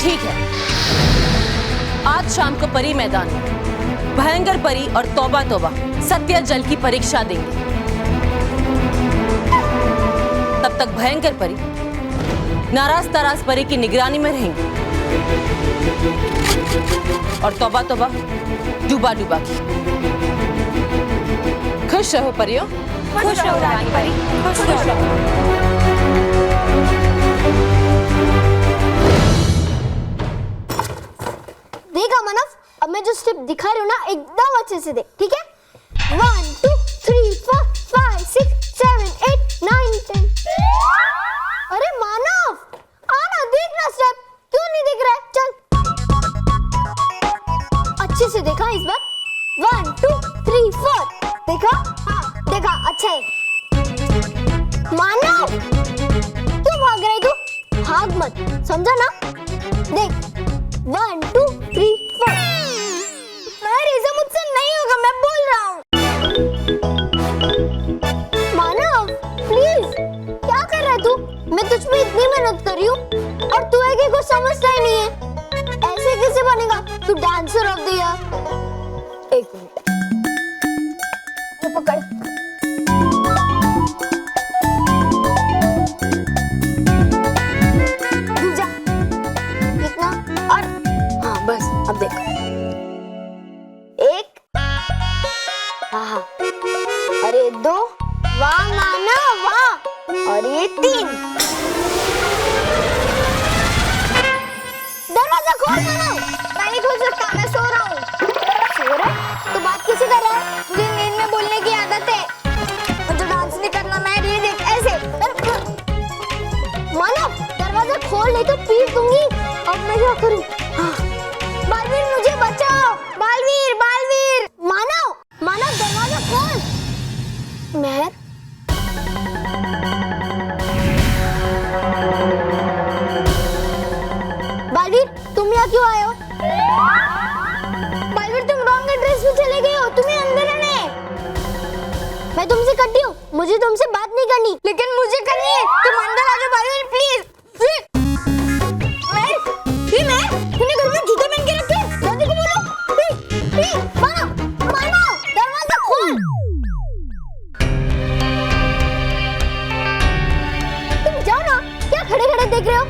ठीक है, आज शाम को परी मैदान में भयंकर परी और तौबा तौबा सत्या जल की परीक्षा देंगे। तब तक भयंकर परी नाराज ताराज परी की निगरानी में रहेंगे और तौबा तौबा डूबा डूबा की। खुश रहो परियों। खुश रहो रानी परी, खुश रहो। देखा मानव, अब मैं जो स्टेप दिखा रही हूँ ना एकदम अच्छे से देख, ठीक है? 1 2 3 4 5 6 7 8 9 10। अरे मानव, आना देख ना स्टेप, क्यों नहीं दिख रहा है? चल अच्छे से देखा इस बार। 1 2 3 4 देखा? हाँ देखा, अच्छा है। मानव क्यों भाग रही तू? भाग मत, समझा ना? देख 1 2 3 4। ऐसा मुझसे नहीं होगा, मैं बोल रहा हूँ। मानव प्लीज, क्या कर रहा है तू? मैं तुझ पे इतनी मेहनत कर रही हूँ और तू है कि कुछ समझता ही नहीं है। ऐसे कैसे बनेगा? तू डांसर ऑफ द ईयर। एक मिनट, ये पकड़। रुक जा, इतना और हाँ बस, अब देख। एक, हाँ, अरे 2, वाह मानव वाह, और ये 3। दरवाजा खोल मानव। मैं नहीं खोल सकता, मैं सो रहा हूँ। सो रहा है? तो बात किसी कर रहा है? मुझे नींद में बोलने की आदत है। मुझे डांस नहीं करना, मैं ये देख ऐसे। मानव दरवाजा खोल, नहीं तो पीट दूंगी। अब मैं क्या करूँ? हाँ। बालवीर मुझे बचाओ, बालवीर बालवीर। मानव मानव दरवाजा खोल। मेहर बालवीर, तुम यहाँ क्यों आए हो? बालवीर तुम रॉन्ग एड्रेस में चले गए हो, तुम्हें अंदर आना है। मैं तुमसे कटी हूँ, मुझे तुमसे बात नहीं करनी, लेकिन मुझे करनी है। तुम अंदर आ जाओ बालवीर प्लीज। तूने घर में जूते पहन के रखे हैं? दादी को बोलो। मानव दरवाजा खोल। तुम जाओ ना, क्या खड़े खड़े देख रहे हो?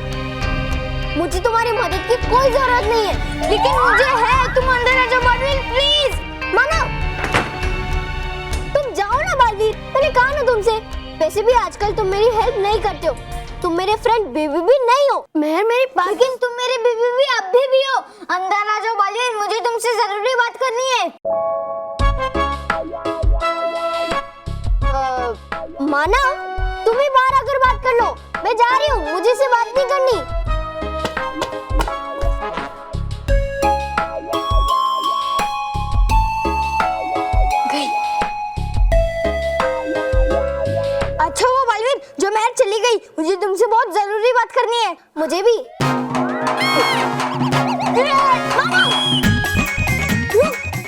मुझे तुम्हारी मदद की कोई जरूरत नहीं है, लेकिन मुझे है। तुम अंदर आ जाओ बालवीर प्लीज। मानव तुम जाओ ना बालवीर, मैंने कहा ना तुमसे। वैसे भी आजकल तुम मेरी हेल्प नहीं करते हो, तुम मेरे फ्रेंड बेबी भी नहीं हो। मेहर मेरी बात, लेकिन तुम मेरे बेबी भी अब भी हो। अंदर आ जाओ बालवीर, मुझे तुमसे जरूरी बात करनी है। मानव तुम ही बाहर आकर बात कर लो, मैं जा रही हूँ, मुझे से बात नहीं करनी। अच्छा वो बालवीर जो मेहर चली गई, मुझे तुमसे बहुत जरूरी बात करनी है। मुझे भी।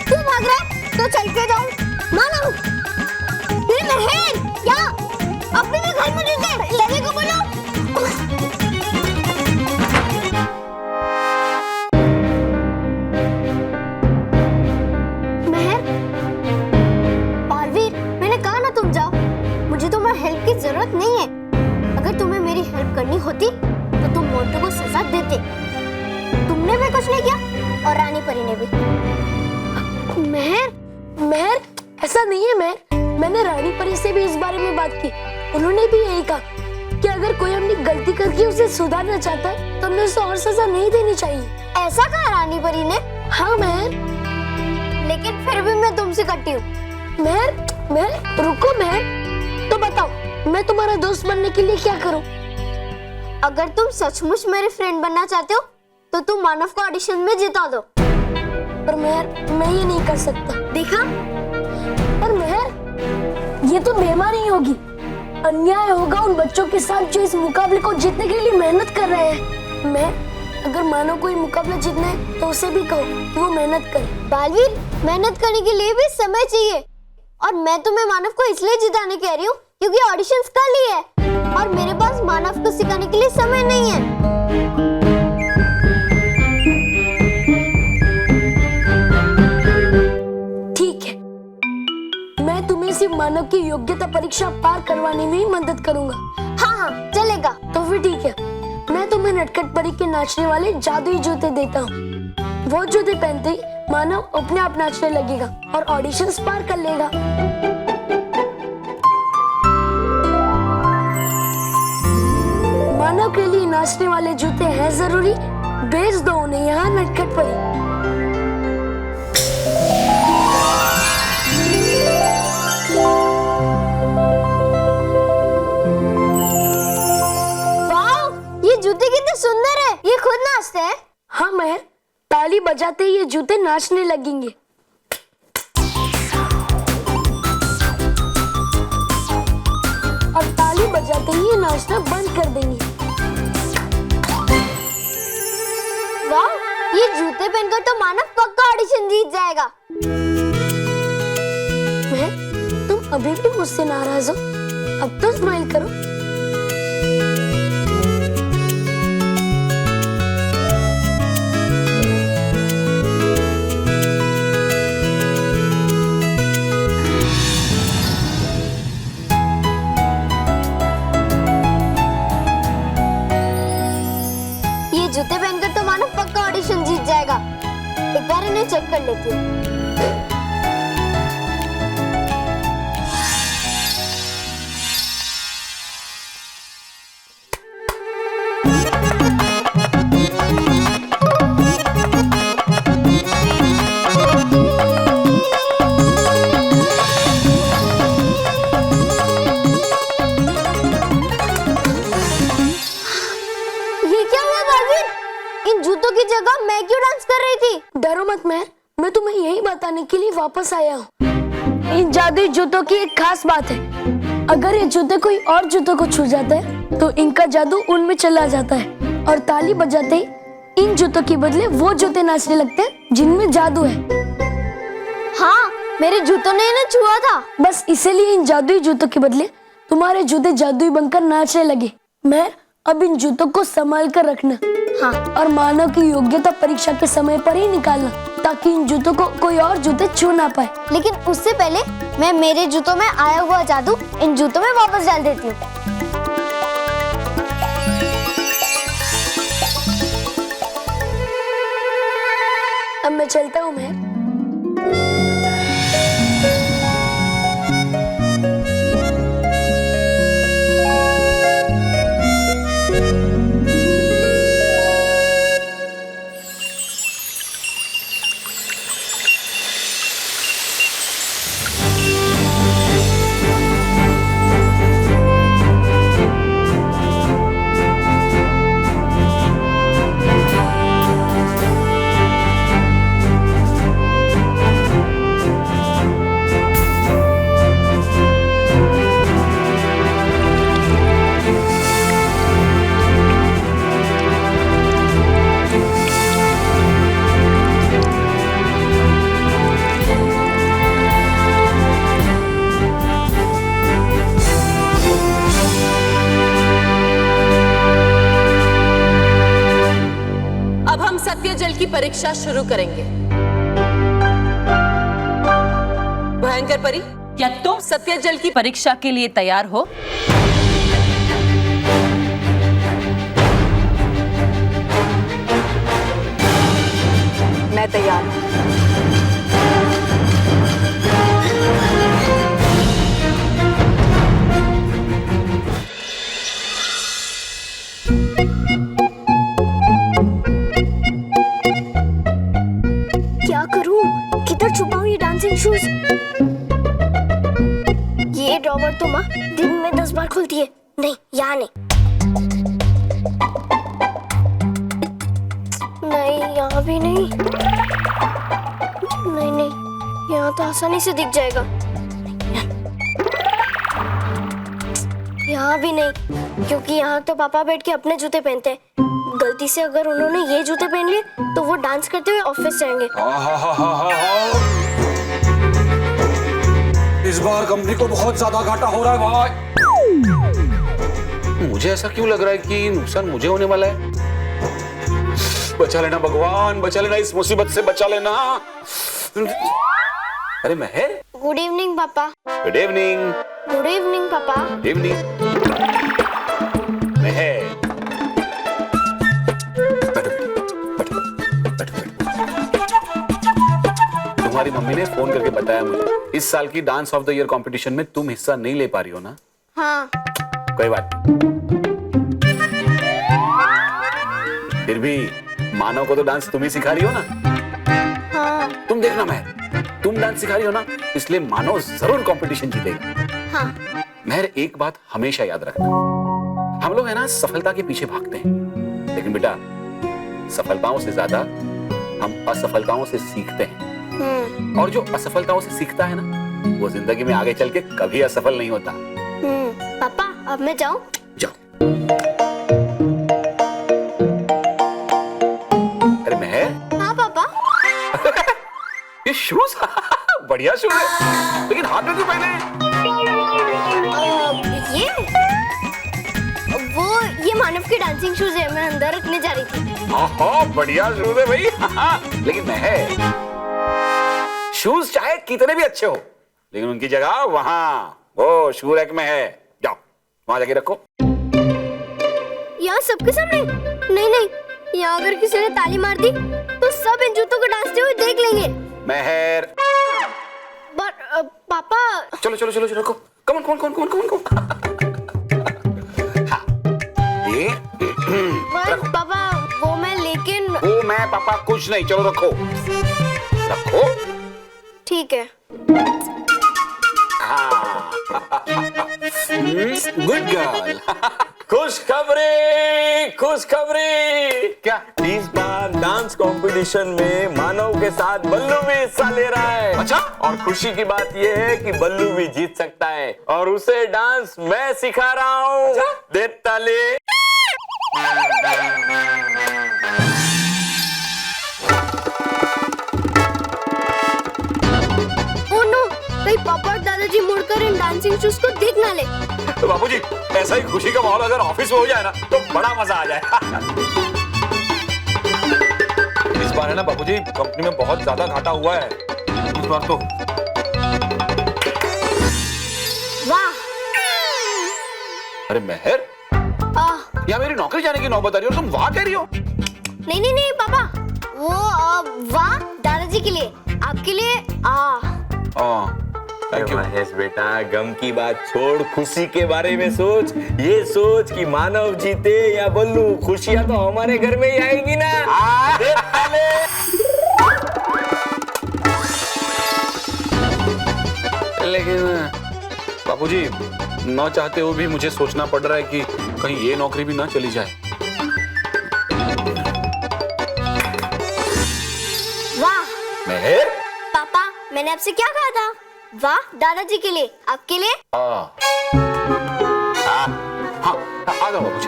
क्यों भाग रहा है? तो चल के जाऊं। मानव मेहर क्या? अब भी मैं घर में नहीं, लगे को बोलो। मेहर, बालवीर मैंने कहा ना तुम जाओ, मुझे तुम्हारी हेल्प की जरूरत नहीं है। अगर तुम्हें मेरी हेल्प करनी होती तो तुम मोंटू को सजा देते। तुमने भी कुछ नहीं किया और रानी परी ने भी। मेहर ऐसा नहीं है मेहर, मैंने रानी परी से भी इस बारे में बात की। उन्होंने भी यही कहा कि अगर कोई अपनी गलती करके उसे सुधारना चाहता है तो हमें उसे और सजा नहीं देनी चाहिए। ऐसा कहा रानी परी ने? हाँ मेहर, लेकिन फिर भी मैं तुमसे कटी हूँ। मेहर रुको मेहर, तो बताओ मैं तुम्हारा दोस्त बनने के लिए क्या करूं? अगर तुम सचमुच मेरे फ्रेंड बनना चाहते हो तो तुम मानव को ऑडिशन में जिता दो। पर मेहर मैं ये नहीं कर सकता। देखा? पर मेहर ये तो बेईमानी होगी, अन्याय होगा उन बच्चों के साथ जो इस मुकाबले को जीतने के लिए मेहनत कर रहे हैं। मैं अगर मानव को ये मुकाबला जीतना है तो उसे भी कहो कि वो मेहनत करे। बालवीर मेहनत करने के लिए भी समय चाहिए, और मैं तुम्हें मानव को इसलिए जिताने कह रही हूँ क्योंकि ऑडिशंस कल ही है और मेरे पास मानव को सिखाने के लिए समय नहीं है। मानव की योग्यता परीक्षा पार करवाने में ही मदद करूंगा। हाँ हाँ चलेगा। तो फिर ठीक है, मैं तुम्हें नटखट परी के नाचने वाले जादुई जूते देता हूँ। वो जूते पहनते ही मानव अपने आप नाचने लगेगा और ऑडिशंस पार कर लेगा। मानव के लिए नाचने वाले जूते हैं जरूरी, भेज दो उन्हें यहाँ नटखट परी। वाह, ये जूते कितने सुंदर है। ये खुद नाचते हैं। हाँ महर, ताली बजाते ही ये जूते नाचने लगेंगे। और ताली बजाते ही ये नाचना बंद कर देंगे। वाह, ये जूते पहनकर तो मानव पक्का ऑडिशन जीत जाएगा। महर, तुम अभी भी मुझसे नाराज हो? अब तो स्माइल करो। जूते पहनकर तो मानो पक्का ऑडिशन जीत जाएगा। एक बार इन्हें चेक कर लेती हूँ। जूतों की जगह मैं क्यों डांस कर रही थी? डरो मत महर, मैं तुम्हें यही बताने के लिए वापस आया हूँ। इन जादुई जूतों की एक खास बात है, अगर ये जूते कोई और जूतों को छू जाते हैं तो इनका जादू उनमें चला जाता है और ताली बजाते ही इन जूतों के बदले वो जूते नाचने लगते हैं जिनमें जादू है। हाँ, मेरे जूतों ने इन्हें छुआ था। बस इसीलिए इन जादुई जूतों के बदले तुम्हारे जूते जादुई बनकर नाचने लगे। महर, अब इन जूतों को संभाल कर रखना। हाँ। और मानव की योग्यता परीक्षा के समय पर ही निकालना, ताकि इन जूतों को कोई और जूते छू ना पाए। लेकिन उससे पहले मैं मेरे जूतों में आया हुआ जादू इन जूतों में वापस डाल देती हूँ। अब मैं चलता हूँ महर। जल की परीक्षा शुरू करेंगे। भयंकर परी, क्या तुम सत्य जल की परीक्षा के लिए तैयार हो? मैं तैयार हूँ। छुपाऊं ये डांसिंग शूज? ये ड्रॉवर तो माँ दिन में 10 बार खुलती है। नहीं, यहाँ नहीं। नहीं, यहाँ भी नहीं। नहीं नहीं, यहाँ तो आसानी से दिख जाएगा। यहाँ भी नहीं, क्योंकि यहाँ तो पापा बैठ के अपने जूते पहनते हैं। गलती से अगर उन्होंने ये जूते पहन लिए तो वो डांस करते हुए ऑफिस जाएंगे। इस बार कंपनी को बहुत ज्यादा घाटा हो रहा है भाई। मुझे ऐसा क्यों लग रहा है कि नुकसान मुझे होने वाला है? बचा लेना भगवान, बचा लेना, इस मुसीबत से बचा लेना। अरे महर, गुड इवनिंग पापा। Good evening. गुड इवनिंग पापा। Good evening. महर, बैठो, बैठो, बैठो। तुम्हारी मम्मी ने फोन करके बताया मुझे इस साल की dance of the year competition में तुम हिस्सा नहीं ले पा रही हो ना? हाँ। कोई बात नहीं। फिर भी मानव को तो डांस तुम ही सिखा रही हो ना? हाँ। तुम देखना महर, तुम डांस सिखा रही हो ना, इसलिए मानव जरूर कंपटीशन जीतेगा। हाँ। महर, एक बात हमेशा याद रखना, हम लोग है ना सफलता के पीछे भागते हैं, लेकिन बेटा सफलताओं से ज्यादा हम असफलताओं से सीखते हैं। और जो असफलताओं से सीखता है ना, वो जिंदगी में आगे चल के कभी असफल नहीं होता। पापा अब मैं जाऊं? जाओ। अरे महर। हाँ पापा। ये शूज बढ़िया शूज है, लेकिन हाथ में क्यों पहने हैं? ये मानव के डांसिंग शूज है, मैं अंदर रखने जा रही थी। हाँ, बढ़िया शूज है भाई। लेकिन महर, शूज चाहे कितने भी अच्छे हो, लेकिन उनकी जगह वहां वो शू रैक में है। जाओ वहां जाके रखो। यहाँ सबके सामने? नहीं नहीं, यहाँ अगर किसी ने ताली मार दी तो सब इन जूतों को डांसते हुए देख लेंगे। महर। पापा। चलो चलो चलो रखो। Come on come on come on. ये पापा वो मैं, लेकिन वो मैं पापा कुछ नहीं। चलो रखो रखो। ठीक है। Good girl. खुशखबरी खुशखबरी। क्या? इस बार डांस कंपटीशन में मानव के साथ बल्लू भी हिस्सा ले रहा है। अच्छा? और खुशी की बात यह है कि बल्लू भी जीत सकता है और उसे डांस मैं सिखा रहा हूँ। अच्छा? दे ताली। ओह नो, कहीं पापा और दादाजी मुड़कर इन डांसिंग शूज को देख ना ले। तो बाबूजी, ऐसा ही खुशी का माहौल अगर ऑफिस में हो जाए ना तो बड़ा मजा आ जाए। इस बार है ना बाबूजी, कंपनी में बहुत ज्यादा घाटा हुआ है इस बार तो। वाह। अरे महर, या मेरी नौकरी जाने की नौबत आ रही है और तुम वाह कह रही हो? नहीं नहीं नहीं पापा, वो वाह दादाजी के लिए, आपके लिए थैंक यू। महेश बेटा, गम की बात छोड़, खुशी के बारे में सोच। ये सोच कि मानव जीते या बल्लू, खुशियां तो हमारे घर में ही आएगी ना। दे ताली। लेकिन बाबूजी, न चाहते हुए भी मुझे सोचना पड़ रहा है कि कहीं ये नौकरी भी ना चली जाए। वाह। महर। पापा मैंने आपसे क्या कहा था? वाह दादाजी के लिए, आपके लिए। हाँ, आ जाओ बाबूजी।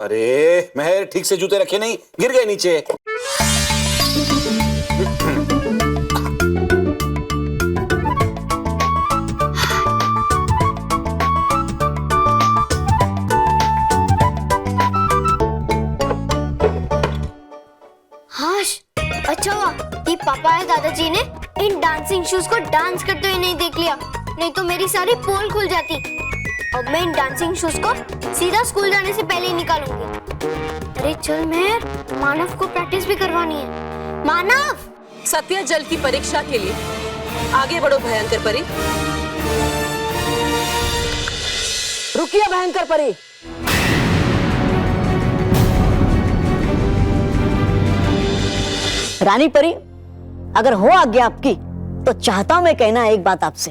अरे महर, ठीक से जूते रखे नहीं, गिर गए नीचे। अच्छा हुआ कि पापा या दादाजी ने इन डांसिंग शूज को डांस करते हुए नहीं देख लिया, नहीं तो मेरी सारी पोल खुल जाती। अब मैं इन डांसिंग शूज को सीधा स्कूल जाने से पहले ही निकालूंगी। अरे चल महर, मानव को प्रैक्टिस भी करवानी है। मानव, सत्य जल की परीक्षा के लिए आगे बढ़ो भयंकर परी। रुकिए भयंकर परी। रानी परी, अगर हो आज्ञा आपकी तो चाहता हूं मैं कहना एक बात आपसे।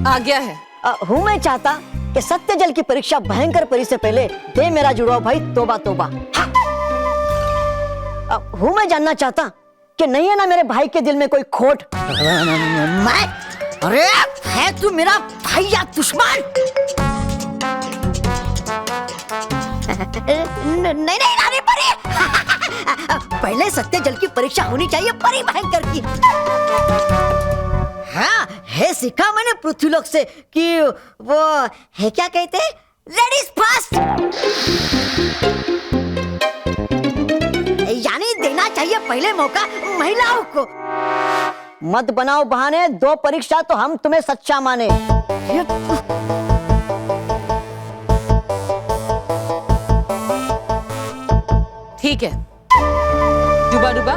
आज्ञा है। हूं मैं चाहता कि सत्य जल की परीक्षा भयंकर परी से पहले दे मेरा जुड़ाव भाई तोबा तोबा। हूं मैं जानना चाहता कि नहीं है ना मेरे भाई के दिल में कोई खोट। मैं? अरे है तू मेरा भाई या दुश्मन? नहीं नहीं रानी परी, पहले सत्य जल की परीक्षा होनी चाहिए परी भयंकर की। हाँ है, सीखा मैंने पृथ्वीलोक से कि वो है क्या कहते हैं, लेडीज फर्स्ट, यानी देना देना चाहिए पहले मौका महिलाओं को। मत बनाओ बहाने, 2 परीक्षा तो हम तुम्हें सच्चा माने। ठीक है डूबा डूबा,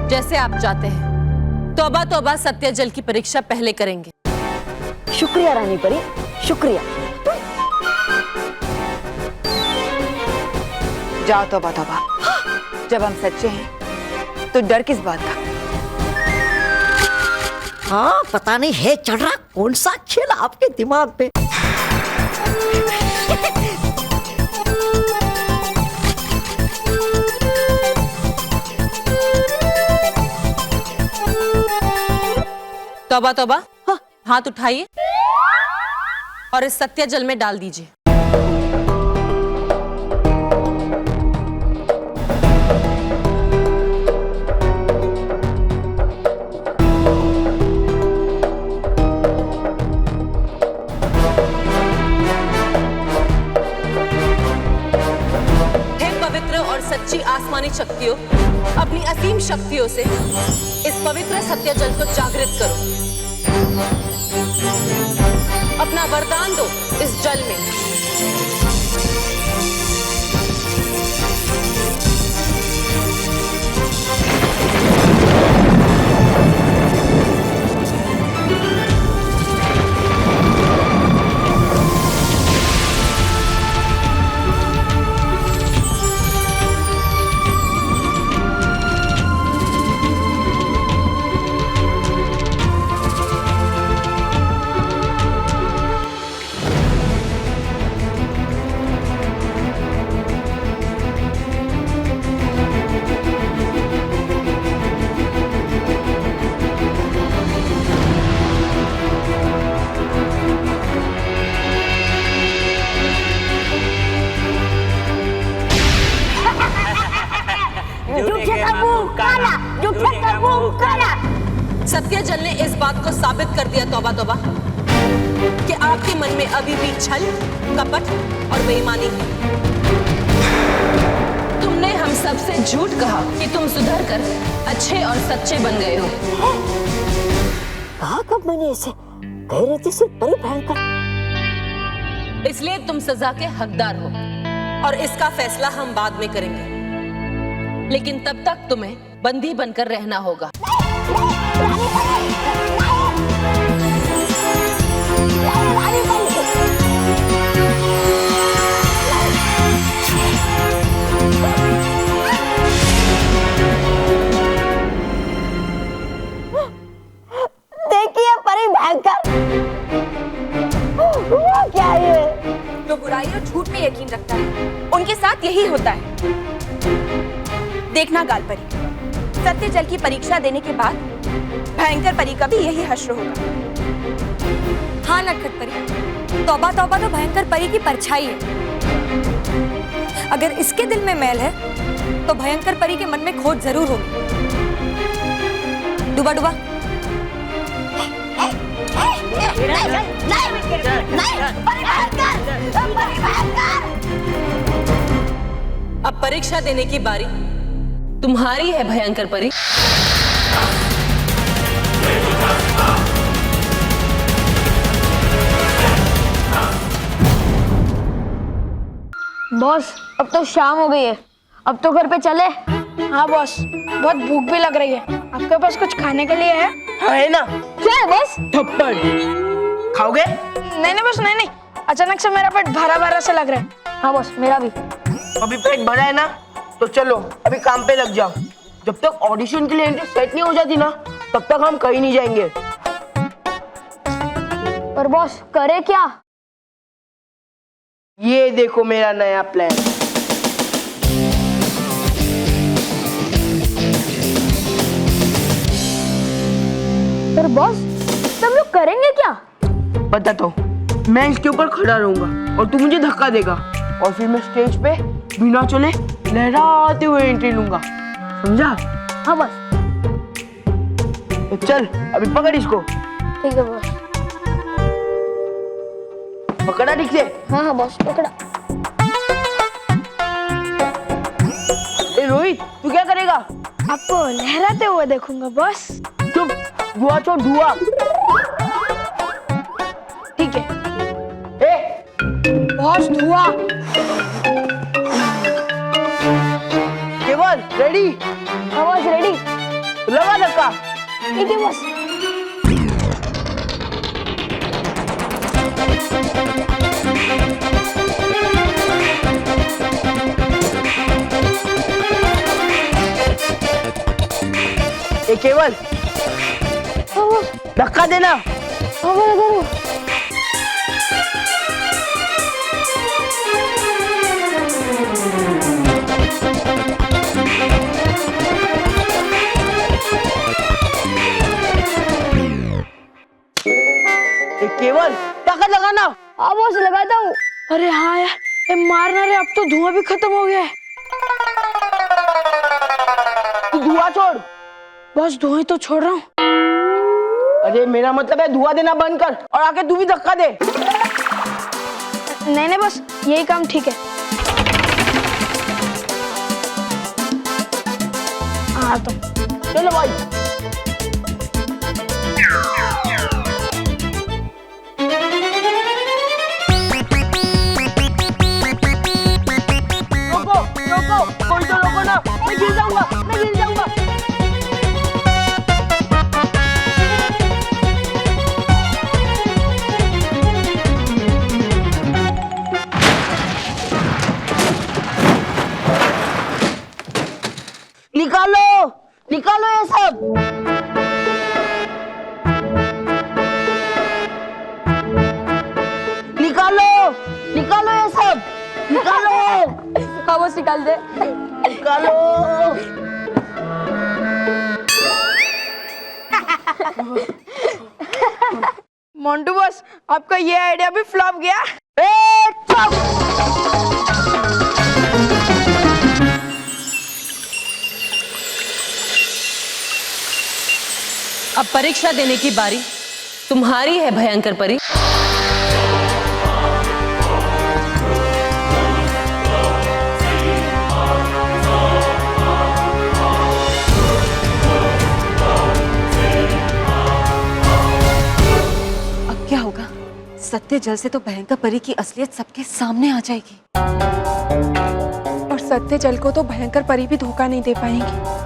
जैसे आप चाहते हैं। तौबा तौबा सत्य जल की परीक्षा पहले करेंगे। शुक्रिया रानी परी, शुक्रिया। जाओ तौबा तौबा, जब हम सच्चे हैं तो डर किस बात का। हाँ पता नहीं है चढ़ रहा कौन सा खेल आपके दिमाग पे। तौबा तौबा, हाथ उठाइए और इस सत्य जल में डाल दीजिए। और सच्ची आसमानी शक्तियों, अपनी असीम शक्तियों से इस पवित्र सत्य जल को जागृत करो। अपना वरदान दो इस जल में। सत्य जल ने इस बात को साबित कर दिया तौबा तौबा कि आपके मन में अभी भी छल, कपट और बेईमानी है। तुमने हम सबसे झूठ कहा कि तुम सुधर कर अच्छे और सच्चे बन गए हो। कहा कब मैंने इसे? कह रही थी सिर्फ बड़ी भयंकर। इसलिए तुम सजा के हकदार हो और इसका फैसला हम बाद में करेंगे, लेकिन तब तक तुम्हें बंदी बनकर रहना होगा। देखिए परी भयंकर, वो क्या है? जो बुराई और झूठ में यकीन रखता है उनके साथ यही होता है। देखना गाल परी, सत्य जल की परीक्षा देने के बाद भयंकर परी का भी यही हश्र होगा। हाँ नटखट परी, तौबा तौबा तो भयंकर परी की परछाई है। अगर इसके दिल में मैल है तो भयंकर परी के मन में खोट जरूर होगी। डूबा डूबा, अब परीक्षा देने की बारी तुम्हारी है भयंकर परी। बॉस अब तो शाम हो गई है, अब तो घर पे चले। हाँ बॉस, बहुत भूख भी लग रही है। आपके पास कुछ खाने के लिए है? हाँ है ना। क्या है बॉस? थप्पड़ खाओगे? नहीं नहीं बॉस, नहीं नहीं, अचानक से मेरा पेट भरा भरा से लग रहा है। हाँ बॉस, मेरा भी। अभी पेट भरा है ना, तो चलो अभी काम पे लग जाओ। जब तक ऑडिशन के लिए एंट्री सेट नहीं हो जाती ना, तब तक हम कहीं नहीं जाएंगे। पर बॉस करे क्या? ये देखो मेरा नया प्लान। पर बॉस तुम लोग करेंगे क्या? बताता हूँ, मैं इसके ऊपर खड़ा रहूंगा और तू मुझे धक्का देगा और फिर मैं स्टेज पे बिना चले लहराते हुए एंट्री लूंगा, समझा? हाँ बॉस। तो चल अभी पकड़ इसको। ठीक है बॉस। पकड़ा ठीक से? हाँ हाँ बॉस, पकड़ा। ए रोहित, तू क्या करेगा? आपको लहराते हुए देखूंगा बॉस। चुप, धुआं छोड़ धुआं। ठीक है ए, बॉस धुआं। केवल रेडी? हाँ बॉस रेडी। लगा धक्का। ठीक है बॉस। ए केवल, हाँ बॉस। धक्का देना। हाँ मैं लगा रहा हूँ। ए केवल, ताकत लगाना। हाँ बॉस लगाता हूँ। अरे हाँ यार, ये मारना रे, अब तो धुआं भी खत्म हो गया है। तू धुआं छोड़। बॉस धुआं तो छोड़ रहा हूँ। अरे मेरा मतलब है धुआं देना बंद कर और आके तू भी धक्का दे। नहीं नहीं बॉस, यही काम ठीक है। हाँ तो चलो भाई। रोको रोको, कोई तो रोको ना, मैं गिर जाऊंगा, मैं गिर जाऊंगा। निकालो निकालो ये सब। निकालो निकालो ये सब, निकालो। हाँ बॉस निकाल दे। निकालो। मोंटू बॉस, आपका ये आइडिया भी फ्लॉप गया। ए चुप। अब परीक्षा देने की बारी तुम्हारी है भयंकर परी। अब क्या होगा? सत्य जल से तो भयंकर परी की असलियत सबके सामने आ जाएगी और सत्य जल को तो भयंकर परी भी धोखा नहीं दे पाएंगी।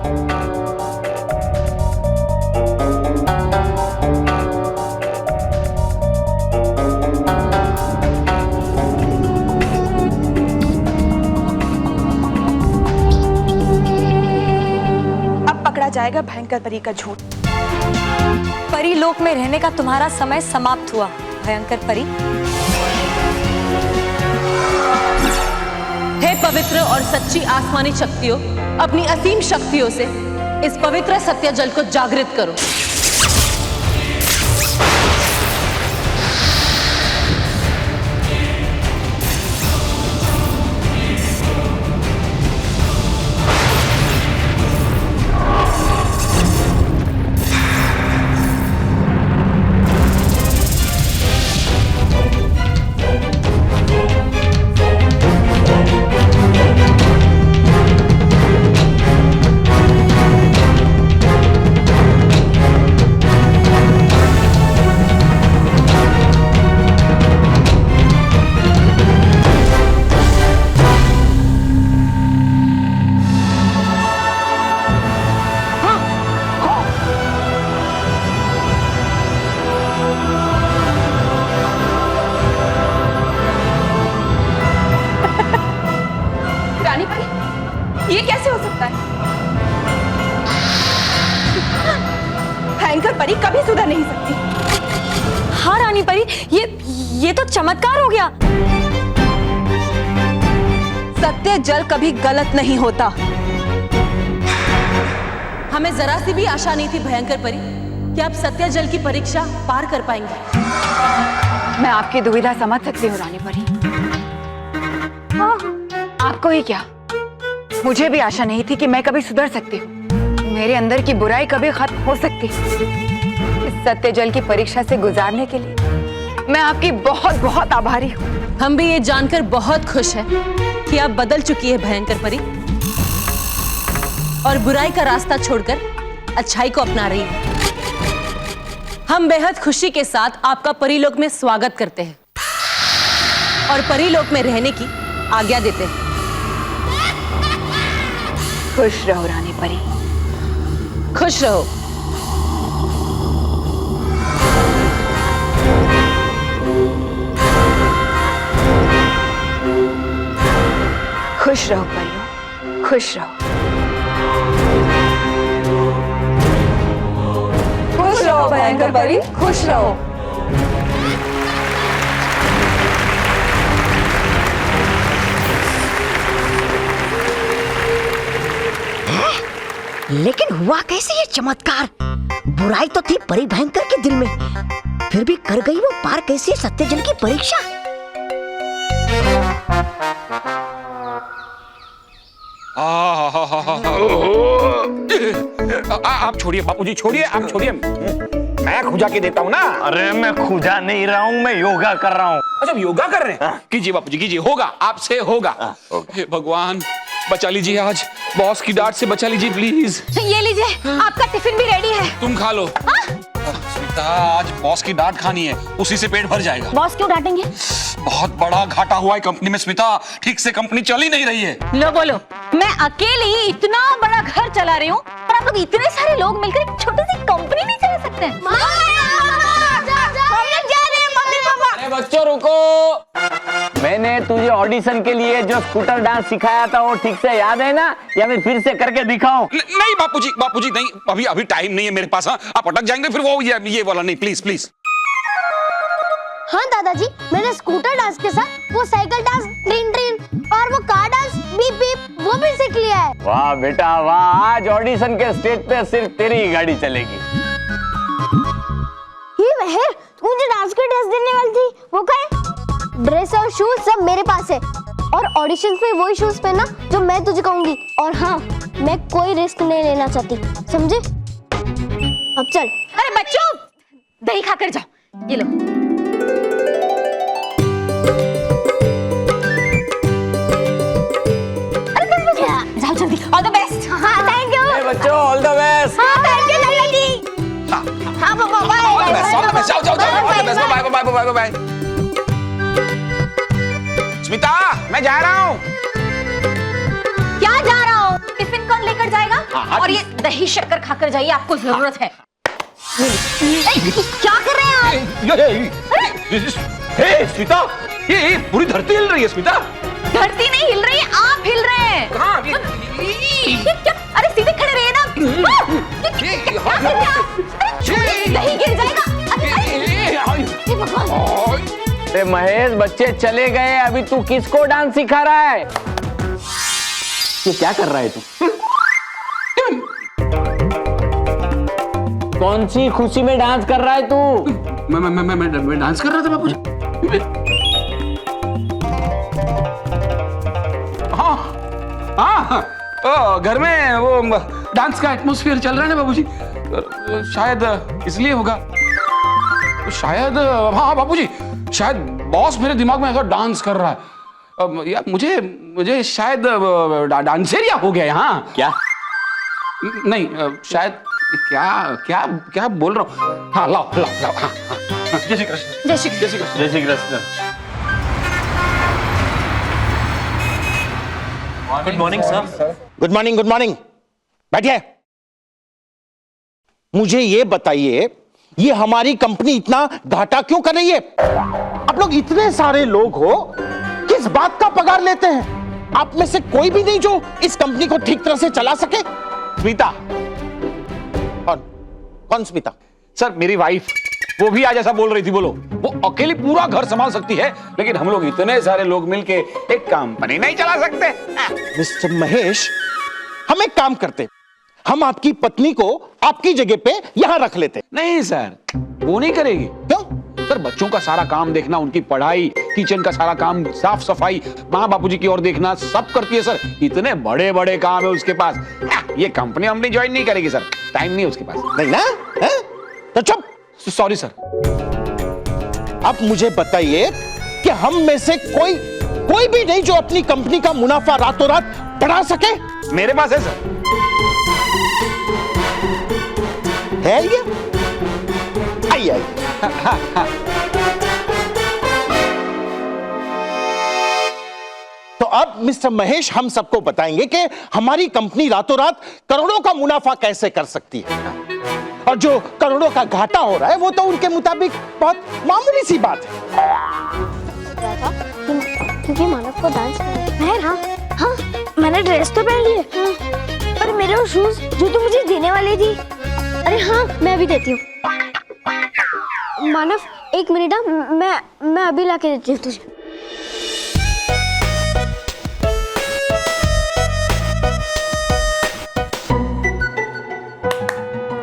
अब पकड़ा जाएगा भयंकर परी का झूठ। परी लोक में रहने का तुम्हारा समय समाप्त हुआ भयंकर परी। हे पवित्र और सच्ची आसमानी शक्तियों, अपनी असीम शक्तियों से इस पवित्र सत्य जल को जागृत करो। ये कैसे हो सकता है? भयंकर परी कभी सुधर नहीं सकती। हाँ रानी परी, ये तो चमत्कार हो गया। सत्य जल कभी गलत नहीं होता। हमें जरा सी भी आशा नहीं थी भयंकर परी कि आप सत्य जल की परीक्षा पार कर पाएंगे। मैं आपकी दुविधा समझ सकती हूँ रानी परी। आपको ही क्या, मुझे भी आशा नहीं थी कि मैं कभी सुधर सकती हूँ। मेरे अंदर की बुराई कभी खत्म हो सकती है। इस सत्य जल की परीक्षा से गुजारने के लिए मैं आपकी बहुत बहुत आभारी हूँ। हम भी ये जानकर बहुत खुश हैं कि आप बदल चुकी है भयंकर परी और बुराई का रास्ता छोड़कर अच्छाई को अपना रही है। हम बेहद खुशी के साथ आपका परीलोक में स्वागत करते हैं और परीलोक में रहने की आज्ञा देते हैं। खुश रहो रानी परी। खुश रहो। खुश रहो परियों, खुश रहो। खुश रहो भयंकर परी, खुश रहो। लेकिन हुआ कैसे ये चमत्कार? बुराई तो थी परी भयंकर के दिल में, फिर भी कर गई वो पार कैसे सत्यजल की परीक्षा? आप छोड़िए बापूजी, छोड़िए, आप छोड़िए, मैं खुजा के देता हूँ ना। अरे मैं खुजा नहीं रहा हूँ, मैं योगा कर रहा हूँ। अच्छा योगा कर रहे हैं? कीजिए बापूजी कीजिए, होगा, आपसे होगा। हे भगवान बचा लीजिए, आज बॉस की डांट से बचा लीजिए प्लीज। ये लीजिए, आपका टिफिन भी रेडी है। तुम खा लो। स्मिता आज बॉस की डांट खानी है, उसी से पेट भर जाएगा। बॉस क्यों डांटेंगे? बहुत बड़ा घाटा हुआ है कंपनी में स्मिता, ठीक से कंपनी चल ही नहीं रही है। लो बोलो, मैं अकेली इतना बड़ा घर चला रही हूँ और आप लोग इतने सारे लोग मिलकर एक छोटी सी कंपनी नहीं चला सकते? अरे बच्चों रुको, मैंने तुझे ऑडिशन के लिए जो स्कूटर डांस सिखाया था वो ठीक से याद है ना, या मैं फिर से करके दिखाऊं? नहीं बापूजी, बापूजी नहीं, अभी टाइम नहीं है मेरे पास। हाँ आप अटक जाएंगे फिर, वो ये वाला नहीं, प्लीज प्लीज। हाँ दादाजी, मैंने स्कूटर डांस के साथ वो साइकिल डांस ट्रेन ट्रेन और वो कार डांस बीप बीप वो भी सीख लिया है। वाह बेटा वाह, आज ऑडिशन के स्टेज पे सिर्फ तेरी ही गाड़ी चलेगी। ये महर, तू मुझे डांस की ड्रेस देने वाली थी, वो कहाँ है? ड्रेस और शूज सब मेरे पास है, और ऑडिशन पे वही शूज पहनना जो मैं तुझे कहूंगी। और हाँ, मैं कोई रिस्क नहीं लेना चाहती, समझे? अब चल। अरे बच्चों, दही खाकर जाओ, ये लो। जाओ जल्दी, ऑल द बेस्ट। हाँ थैंक यू। बच्चों ऑल द बेस्ट। हाँ थैंक यू दादाजी। हाँ बाबा bye. All the best, all the best, जाओ जाओ जाओ, all the best, bye bye bye bye. Smita मैं जा रहा हूँ। क्या जा रहा हूँ? टिफिन कौन लेकर जाएगा? और ये दही शक्कर खाकर जाइए, आपको जरूरत है। क्या कर रहे हैं आप? हे स्मिता, ये पूरी धरती हिल रही है स्मिता। धरती नहीं हिल रही है, आप हिल रहे हैं। कहाँ? क्या? अरे सीधे खड़े रहिए ना। क्या कर रहे हैं आप? दही गिर जाएगा। अरे महेश, बच्चे चले गए, अभी तू किसको डांस सिखा रहा है? ये क्या कर रहा है तू? कौन सी खुशी में डांस कर रहा है तू? मैं डांस कर रहा था बापूजी। हाँ, घर में वो डांस का एटमॉस्फेयर चल रहा है ना बाबूजी, शायद इसलिए होगा। शायद हाँ बाबूजी, शायद बॉस मेरे दिमाग में ऐसा डांस कर रहा है। यार मुझे शायद डांसेरिया हो गया। हाँ क्या? नहीं शायद क्या बोल रहा हूँ। हाँ लाओ लाओ लाओ। हाँ हाँ, जय श्री कृष्ण। जय श्री कृष्ण। जय श्री कृष्ण। जय Shri Krishna. Good morning sir. Good morning, good morning. बैठिए। मुझे ये बताइए, ये हमारी कंपनी इतना घाटा क्यों कर रही है? आप लोग इतने सारे लोग हो, किस बात का पगार लेते हैं? आप में से कोई भी नहीं जो इस कंपनी को ठीक तरह से चला सके? स्मिता। कौन स्मिता? सर मेरी वाइफ, वो भी आज ऐसा बोल रही थी। बोलो, वो अकेली पूरा घर संभाल सकती है, लेकिन हम लोग इतने सारे लोग मिलके एक कंपनी नहीं चला सकते। मिस्टर महेश, हम एक काम करते, हम आपकी पत्नी को आपकी जगह पे यहां रख लेते। नहीं सर, वो नहीं करेगी। क्यों? सर बच्चों का सारा काम देखना, उनकी पढ़ाई, किचन का सारा काम, साफ सफाई, माँ बापूजी की ओर देखना, सब करती है सर। इतने बड़े बड़े काम है उसके पास। ये कंपनी हमने ज्वाइन नहीं करेगी सर, टाइम नहीं है उसके पास। नहीं ना? है? तो चुप। Sorry sir. आप मुझे बताइए कि हम में से कोई भी नहीं जो अपनी कंपनी का मुनाफा रातों रात बढ़ा सके? मेरे पास है सर। है ये? आइए आइए। तो अब मिस्टर महेश हम सबको बताएंगे कि हमारी कंपनी रातों रात करोड़ों का मुनाफा कैसे कर सकती है, और जो करोड़ों का घाटा हो रहा है वो तो उनके मुताबिक बहुत मामूली सी बात है। क्योंकि मानव को डांस मैं हाँ हाँ मैंने ड्रेस तो पहन ली है, पर मेरे वो शूज जो तुम मुझे देने वाली थी। अरे हाँ मैं अभी देती हूँ। मानव एक मिनट, मैं अभी लाके देती हूँ तुझे।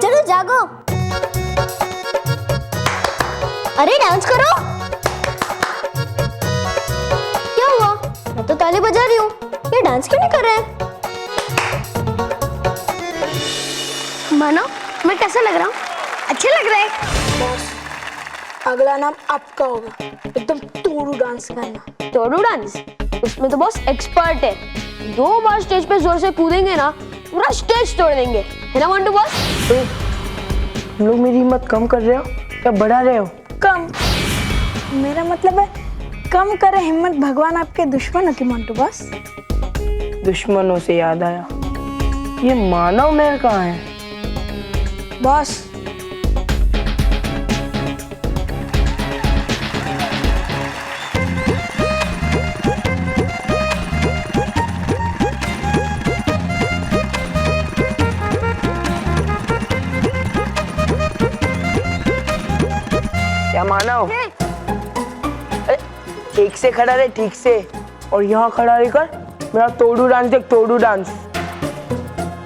चलो जागो। अरे डांस करो। क्या हुआ? मैं तो ताली बजा रही हूँ, ये डांस क्यों नहीं कर रहे हैं? मानो मैं कैसा लग रहा हूँ? अच्छा लग रहा है। बॉस, अगला नाम आपका होगा, एकदम तोड़ू डांस करना। तोड़ू डांस? उसमें तो बॉस एक्सपर्ट है। 2 बार स्टेज पे जोर से कूदेंगे ना, पूरा स्टेज तोड़ देंगे, है ना मंटू बॉस? तुम लोग मेरी हिम्मत कम कर रहे हो क्या बढ़ा रहे हो? कम, मेरा मतलब है कम करे हिम्मत भगवान आपके दुश्मनों की मंटू बॉस। दुश्मनों से याद आया, ये मानव मेहर कहाँ है? बॉस, क्या मानव? अरे ठीक से खड़ा रहे, ठीक से, और यहाँ खड़ा रहकर मेरा तोड़ू डांस देख, तोड़ू डांस।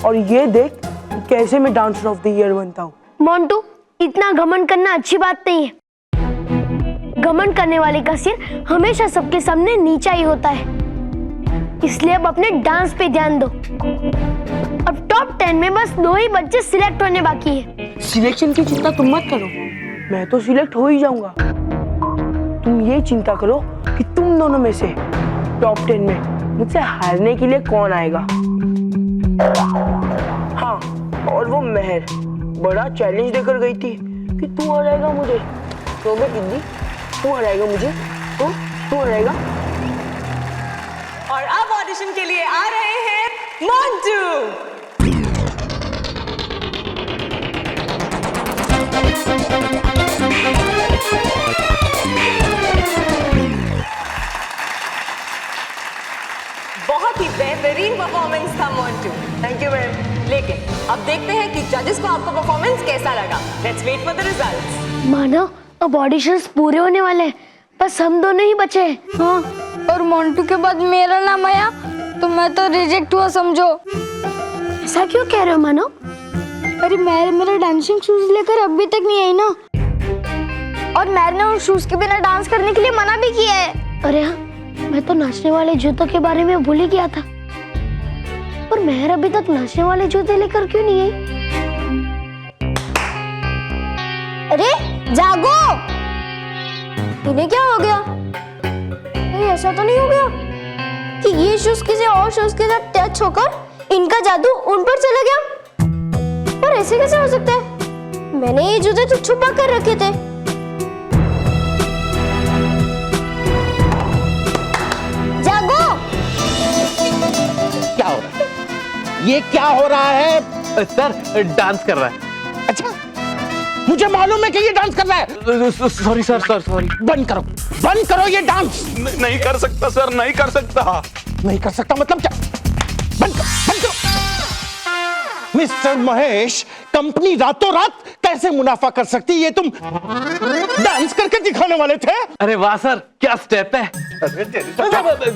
और ये देख कैसे मैं डांसर ऑफ द ईयर बनता हूँ। मोंटू, इतना घमंड करना अच्छी बात नहीं है। घमंड करने वाले का सिर हमेशा सबके सामने नीचा ही होता है। इसलिए अब अपने डांस पे ध्यान दो। अब टॉप 10 में बस 2 ही बच्चे सिलेक्ट होने बाकी है। सिलेक्शन की चिंता तुम मत करो, मैं तो सिलेक्ट हो ही जाऊंगा। तुम ये चिंता करो कि तुम दोनों में से टॉप 10 में मुझसे हारने के लिए कौन आएगा। हाँ, और वो मेहर बड़ा चैलेंज देकर गई थी कि तू हराएगा मुझे। तो मैं गिद्दी, तू हराएगा मुझे, तो तू हराएगा। और अब ऑडिशन के लिए आ रहे हैं मंटू। बहुत ही बेहतरीन परफॉर्मेंस था मोंटू। Thank you ma'am. लेकिन अब देखते हैं कि जजेस को आपका परफॉर्मेंस कैसा लगा। Let's wait for the results. मानो अब ऑडिशंस पूरे होने वाले हैं, बस हम दोनों ही बचे हैं। हाँ, और मोंटू के बाद मेरा नाम आया तो मैं तो रिजेक्ट हुआ समझो। ऐसा क्यों कह रहे हो मानो? अरे मेरा डांसिंग शूज लेकर अभी तक नहीं आई ना, और मैंने उन शूज के बिना डांस करने के लिए मना भी किया है। अरे हाँ, मैं तो नाचने वाले जूतों के बारे में भूल ही गया था। पर मेहर अभी तक नाचने वाले जूते लेकर क्यों नहीं आई? अरे जागो, इन्हें क्या हो गया? नहीं ऐसा तो नहीं हो गया कि ये शूज किसी और शूज के साथ टच होकर इनका जादू उन पर चला गया? पर ऐसे कैसे हो सकता है? मैंने ये जूते तो छुपा कर रखे थे। जागो! क्या हो रहा है? ये क्या हो रहा है? सर डांस कर रहा है। अच्छा, मुझे मालूम है कि ये डांस कर रहा है। Sorry sir, sorry. बंद करो ये डांस। नहीं कर सकता सर, नहीं कर सकता। नहीं कर सकता मतलब क्या? बंद करो। मिस्टर महेश, कंपनी रातों रात कैसे मुनाफा कर सकती, ये तुम डांस करके दिखाने वाले थे। अरे वाह सर, क्या स्टेप है।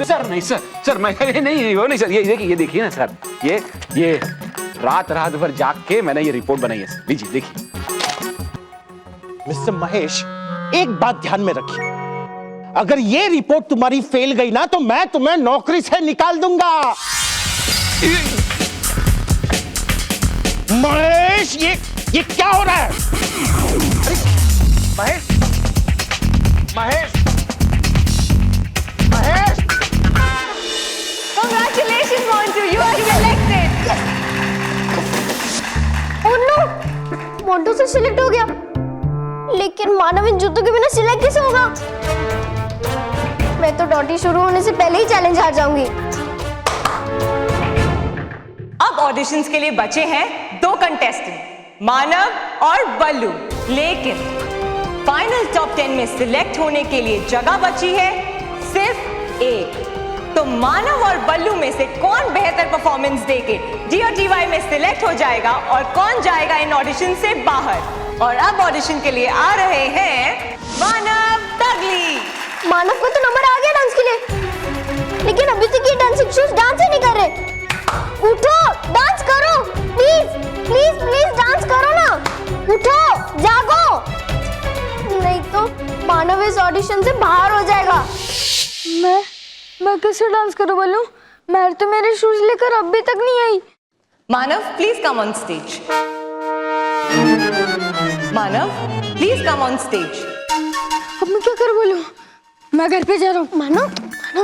सर नहीं सर मैं नहीं वो नहीं सर, ये देखिए ना सर, ये रात भर जाग के मैंने ये रिपोर्ट बनाई है सर। लीजिए देखिए। मिस्टर महेश, एक बात ध्यान में रखिए, अगर ये रिपोर्ट तुम्हारी फेल गई ना तो मैं तुम्हें नौकरी से निकाल दूंगा। महेश, ये क्या हो रहा है? अरे Mahesh, Congratulations, Montu, you are elected. Oh no! Montu से सिलेक्ट हो गया, लेकिन मानव इन जूतों के बिना सिलेक्ट कैसे होगा? मैं तो डॉटी शुरू होने से पहले ही चैलेंज हार जाऊंगी। अब ऑडिशंस के लिए बचे हैं 2 कंटेस्टेंट, मानव और बल्लू। लेकिन फाइनल टॉप 10 में सिलेक्ट होने के लिए जगह बची है सिर्फ 1। तो मानव और बल्लू में से कौन बेहतर परफॉर्मेंस देके DOTY में सिलेक्ट हो जाएगा और कौन जाएगा इन ऑडिशन से बाहर? और अब ऑडिशन के लिए आ रहे हैं मानव तगली। मानव को तो नंबर आ गया डांस के लिए, लेकिन अभी तक ये डांसिंग शूज डांस ही नहीं कर रहे। उठो, डांस करो, प्लीज प्लीज प्लीज डांस करो ना, उठो, जागो, नहीं तो मानव इस ऑडिशन से बाहर हो जाएगा। मैं कैसे डांस करूं बल्लू? मैं तो मेरे शूज लेकर अभी तक नहीं आई। Manav please come on stage. Manav please come on stage. अब मैं क्या करूं बल्लू? मैं घर पे जा रहा हूँ। मानव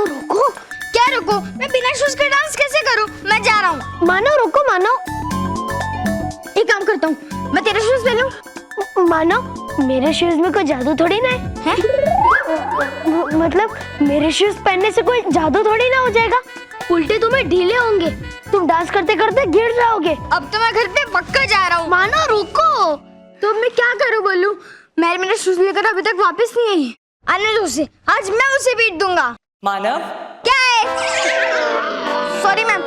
रुको। क्या रुको? मैं बिना शूज के डांस कैसे करूं? मैं जा रहा हूँ। मानव रुको, मानव एक काम करता हूँ, मैं तेरे शूज पहन लूं। मानव मेरे शूज में कोई जादू थोड़ी ना है? मतलब मेरे शूज पहनने से कोई जादू थोड़ी ना हो जाएगा, उल्टे तुम्हें ढीले होंगे, तुम डांस करते करते गिर जाओगे। अब तो मैं घर पे पक्का जा रहा हूँ। मानव रुको। तो मैं क्या करूँ बोलूं? मैं मेरे शूज लेकर अभी तक वापस नहीं आई। आने दो उसे, आज मैं उसे पीट दूंगा। मानव क्या है? सॉरी मैम,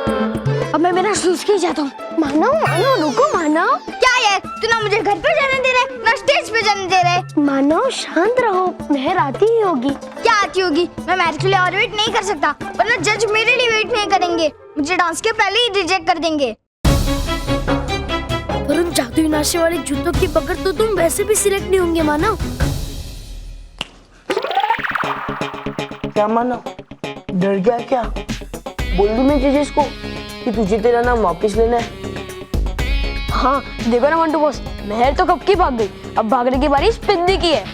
अब मैं मेरा शूज के जाता हूँ। मानव रुको। मानव क्या है? तू ना मुझे घर पे जाने दे रहे, ना स्टेज पे जाने दे रहे। मानव शांत रहो, मेहर आती ही होगी। क्या आती होगी? मैं मैच के लिए और वेट नहीं कर सकता, वरना जज मेरे लिए वेट नहीं करेंगे, मुझे डांस के पहले ही रिजेक्ट कर देंगे। पर उन जादुई नाशे वाले जूतों की बगैर तो तुम वैसे भी सिलेक्ट नहीं होंगे मानव। क्या मानव, डर गया क्या? बोल दूं मैं जजेस को कि तुझे तेरा नाम वापस लेना है? हाँ देखो ना मंटू बॉस, मेहर तो कब की भाग गई, अब भागने की बारी स्पिंदी की है।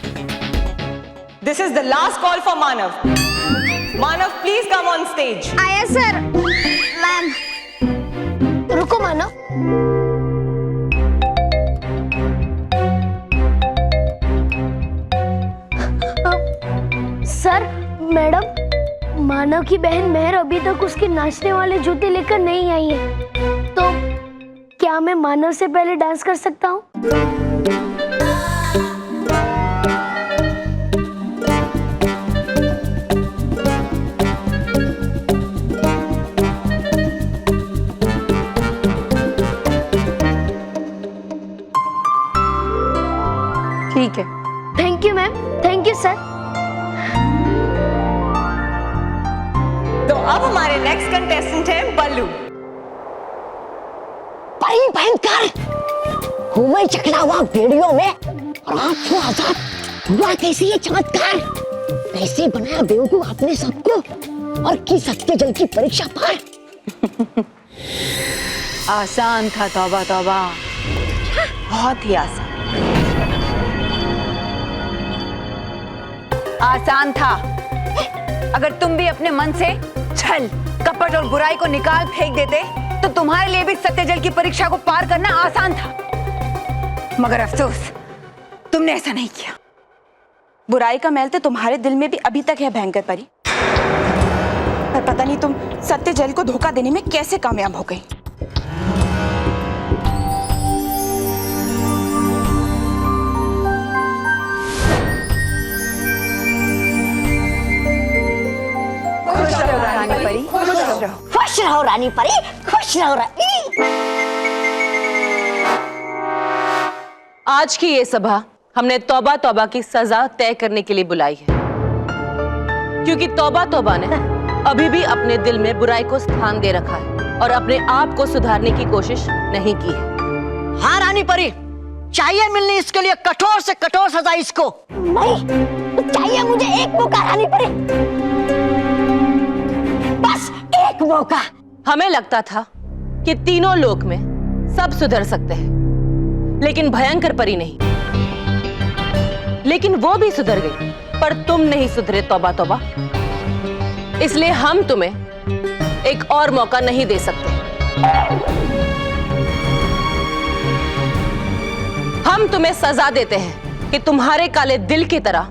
This is the last call for Manav. Manav please come on stage. आया सर। मैम रुको मानव, सर मैडम, मानव की बहन मेहर अभी तक उसके नाचने वाले जूते लेकर नहीं आई है, तो क्या मैं मानव से पहले डांस कर सकता हूँ? ठीक है। Thank you ma'am, thank you sir. तो अब हमारे नेक्स्ट कंटेस्टेंट है बल्लू। बड़ी भयंकर घूमे चकरा हुआ वीडियो में रात को आजाद हुआ कैसे ये चमत्कार? कैसे बनाया बेवकूफ आपने सबको और की सत्य जल की परीक्षा पार? आसान था, तौबा तौबा, बहुत ही आसान। आसान था। अगर तुम भी अपने मन से छल, कपट और बुराई को निकाल फेंक देते तो तुम्हारे लिए भी सत्यजल की परीक्षा को पार करना आसान था। मगर अफसोस, तुमने ऐसा नहीं किया। बुराई का मैल तो तुम्हारे दिल में भी अभी तक है भयंकर परी, पर पता नहीं तुम सत्यजल को धोखा देने में कैसे कामयाब हो गई। खुश रहो रानी परी, खुश रहो। खुश रहो रानी परी, खुश रहो रानी। आज की ये सभा हमने तौबा तौबा की सजा तय करने के लिए बुलाई है, क्योंकि तौबा तौबा ने अभी भी अपने दिल में बुराई को स्थान दे रखा है और अपने आप को सुधारने की कोशिश नहीं की है। हाँ रानी परी, चाहिए मिलनी इसके लिए कठोर से कठोर सजा इसको। नहीं, चाहिए मुझे एक मौका रानी परी, बस एक मौका। हमें लगता था कि तीनों लोक में सब सुधर सकते हैं, लेकिन भयंकर परी नहीं। लेकिन वो भी सुधर गई, पर तुम नहीं सुधरे तौबा तौबा। इसलिए हम तुम्हें एक और मौका नहीं दे सकते। हम तुम्हें सजा देते हैं कि तुम्हारे काले दिल की तरह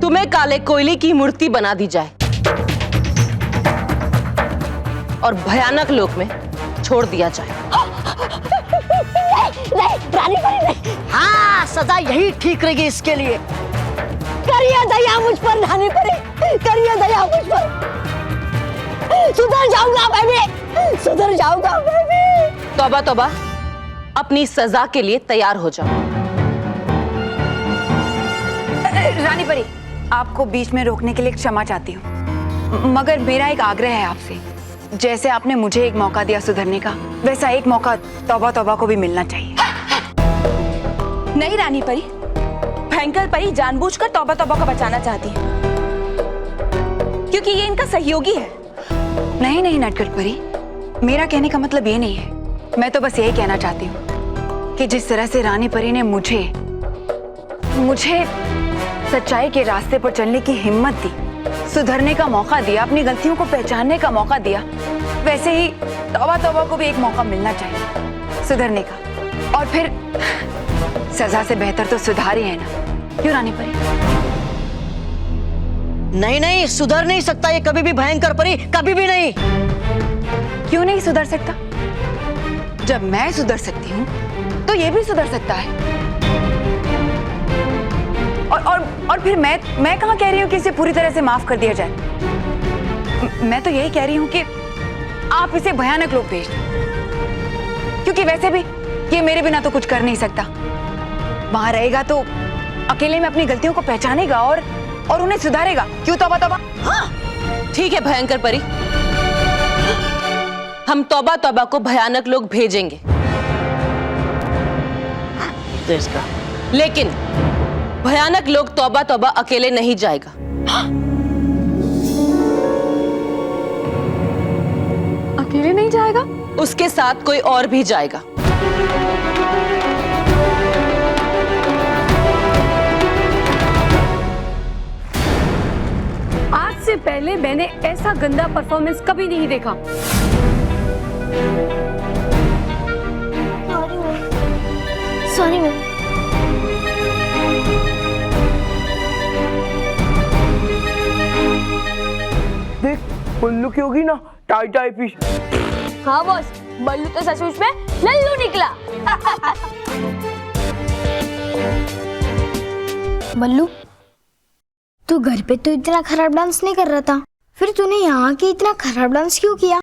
तुम्हें काले कोयले की मूर्ति बना दी जाए और भयानक लोक में छोड़ दिया जाए। नहीं रानी परी नहीं। हाँ, सजा यही ठीक रहेगी इसके लिए। करिए दया मुझ पर रानी परी, करिए दया मुझ पर। सुधर जाऊंगा मैं भी, सुधर जाऊंगा मैं भी। तौबा तौबा, अपनी सजा के लिए तैयार हो जाओ। रानी परी, आपको बीच में रोकने के लिए क्षमा चाहती हूँ, मगर मेरा एक आग्रह है आपसे। जैसे आपने मुझे एक मौका दिया सुधरने का, वैसा एक मौका तौबा तौबा को भी मिलना चाहिए। नहीं रानी परी, भयंकर परी जानबूझकर तौबा तौबा को बचाना चाहती है, क्योंकि ये इनका सहयोगी है। नहीं नहीं नटखट परी, मेरा कहने का मतलब ये नहीं है। मैं तो बस यही कहना चाहती हूँ कि जिस तरह से रानी परी ने मुझे सच्चाई के रास्ते पर चलने की हिम्मत दी, सुधरने का मौका दिया, अपनी गलतियों को पहचानने का मौका दिया, वैसे ही तौबा तौबा को भी एक मौका मिलना चाहिए सुधरने का। और फिर सजा से बेहतर तो सुधार ही है ना, क्यों रानी परी? नहीं नहीं, सुधर नहीं सकता ये कभी भी भयंकर परी, कभी भी नहीं। क्यों नहीं सुधर सकता? जब मैं सुधर सकती हूँ तो ये भी सुधर सकता है। और फिर मैं कहाँ कह रही हूँ कि इसे पूरी तरह से माफ कर दिया जाए। मैं तो यही कह रही हूँ कि आप इसे भयानक लोक भेज दो, क्योंकि वैसे भी ये मेरे बिना तो कुछ कर नहीं सकता। वहां रहेगा तो अकेले में अपनी गलतियों को पहचानेगा और उन्हें सुधारेगा। क्यों तौबा तौबा? हाँ, ठीक है भयंकर परी, हम तौबा तौबा को भयानक लोग भेजेंगे, लेकिन भयानक लोग तौबा तौबा अकेले नहीं जाएगा। अकेले नहीं जाएगा? उसके साथ कोई और भी जाएगा। आज से पहले मैंने ऐसा गंदा परफॉर्मेंस कभी नहीं देखा। Sorry ma'am. देख, बल्लू की होगी ना टाई टाई फिश। हाँ बॉस, बल्लू तो सचमुच में लल्लू निकला। बल्लू, तू घर पे तो इतना खराब डांस नहीं कर रहा था, फिर तूने यहाँ के इतना खराब डांस क्यों किया?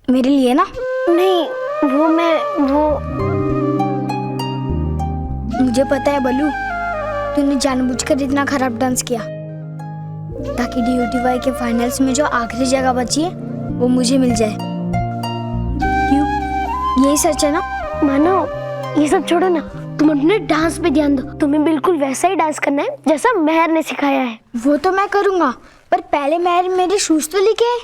मेरे लिए ना? नहीं, वो मुझे पता है बल्लू, तूने जानबूझकर इतना खराब डांस किया ताकि DUTY के फाइनल्स में जो आखिरी जगह बची है वो मुझे मिल जाए। क्यों? यही सच है ना? मानो, ये सब छोड़ो ना, तुम अपने डांस पे ध्यान दो। तुम्हें बिल्कुल वैसा ही डांस करना है जैसा मेहर ने सिखाया है। वो तो मैं करूंगा, पर पहले मेहर मेरे शूज तो लेके आए।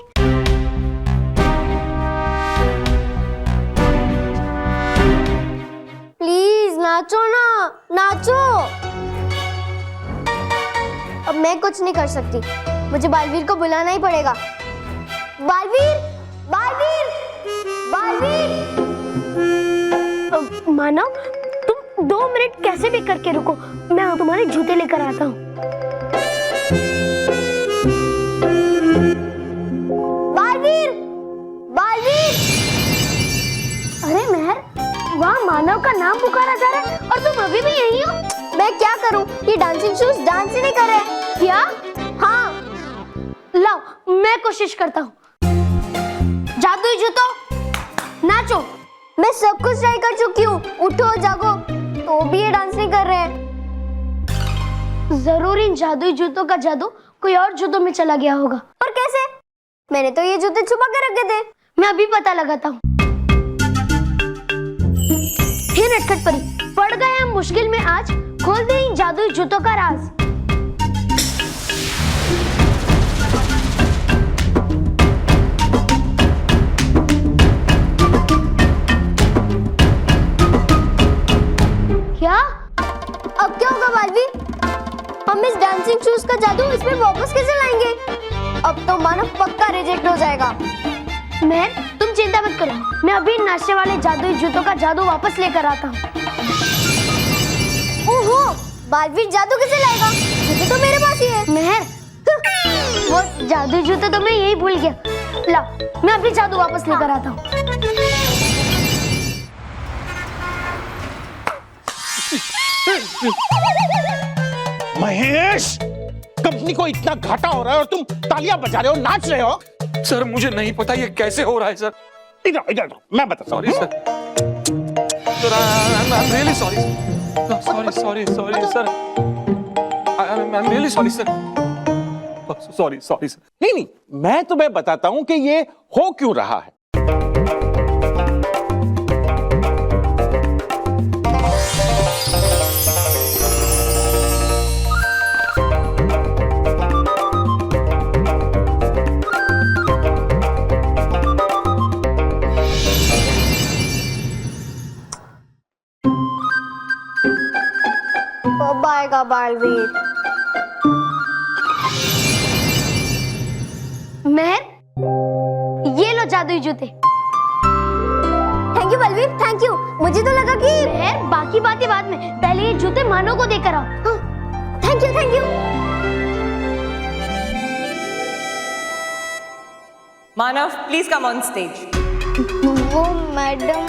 प्लीज नाचो ना, नाचो। अब मैं कुछ नहीं कर सकती, मुझे बालवीर को बुलाना ही पड़ेगा। बालवीर, बालवीर, बालवीर। मानव, तुम 2 मिनट कैसे भी करके रुको, मैं तुम्हारे जूते लेकर आता हूँ। बालवीर, बालवीर। अरे मेहर, वहाँ मानव का नाम पुकारा जा रहा है और तुम अभी भी यही हो। मैं क्या करूं? ये डांसिंग शूज डांस ही नहीं कर रहे। क्या? हाँ, लाओ, मैं कोशिश करता हूँ। जादुई जूतो, नाचो। मैं सब कुछ ट्राई कर चुकी हूँ, उठो जागो, तो भी ये डांस नहीं कर रहे हैं। जरूर इन जादुई जूतों का जादू कोई और जूतों में चला गया होगा। और कैसे? मैंने तो ये जूते छुपा के रखे थे। मैं अभी पता लगाता हूँ। हे नटखट परी, पड़ गए हम मुश्किल में आज, खोल दे इन जादुई जूतों का राज। क्या? अब क्या होगा बालवीर? हम इस डांसिंग शूज का जादू इसमें वापस कैसे लाएंगे? अब तो मानो पक्का रिजेक्ट हो जाएगा। मैं, तुम चिंता मत करो, मैं अभी नाचने वाले जादुई जूतों का जादू वापस लेकर आता हूँ। बालवीर जादू कैसे लाएगा? जूते तो मेरे पास ही है। मेहर, वो जादू जूते तो मैं यही भूल गया। ला, मैं अपनी जादू वापस लेकर आता हूँ। महेश, कंपनी को इतना घाटा हो रहा है और तुम तालियां बजा रहे हो, नाच रहे हो। सर मुझे नहीं पता ये कैसे हो रहा है सर। इधर इधर मैं बताता हूँ। Sorry sir, I'm really sorry sir. I'm really sorry sir. Sorry sir. नहीं, मैं तुम्हें बताता हूं कि ये हो क्यों रहा है। कब आएगा बालवीर? मेहर, ये लो जादुई जूते। Thank you Balveer, thank you. मुझे तो लगा कि मेहर, बाकी बातें बाद में, पहले ये जूते मानव को देकर आओ। Thank you thank you. Manav, please come on stage. वो मैडम,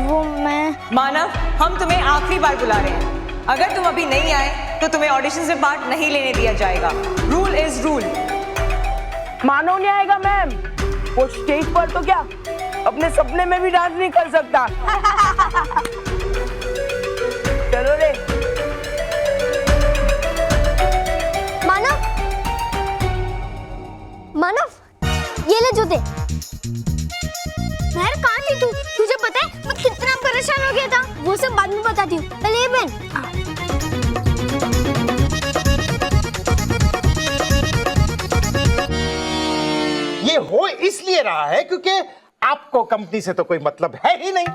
वो मैं। मानव, हम तुम्हें आखिरी बार बुला रहे हैं। अगर तुम अभी नहीं आए तो तुम्हें ऑडिशन से पार्ट नहीं लेने दिया जाएगा। Rule is rule. मानव नहीं आएगा मैम। वो स्टेज पर तो क्या अपने सपने में भी डांस नहीं कर सकता। चलो रे। मानव, मानव, ये ले जूते। मेहर, कहाँ थी तू? तुझे पता है मैं कितना परेशान हो गया था। वो सब बाद में बताती हूँ, पहले ये पहन। ये हो इसलिए रहा है क्योंकि आपको कंपनी से तो कोई मतलब है ही नहीं।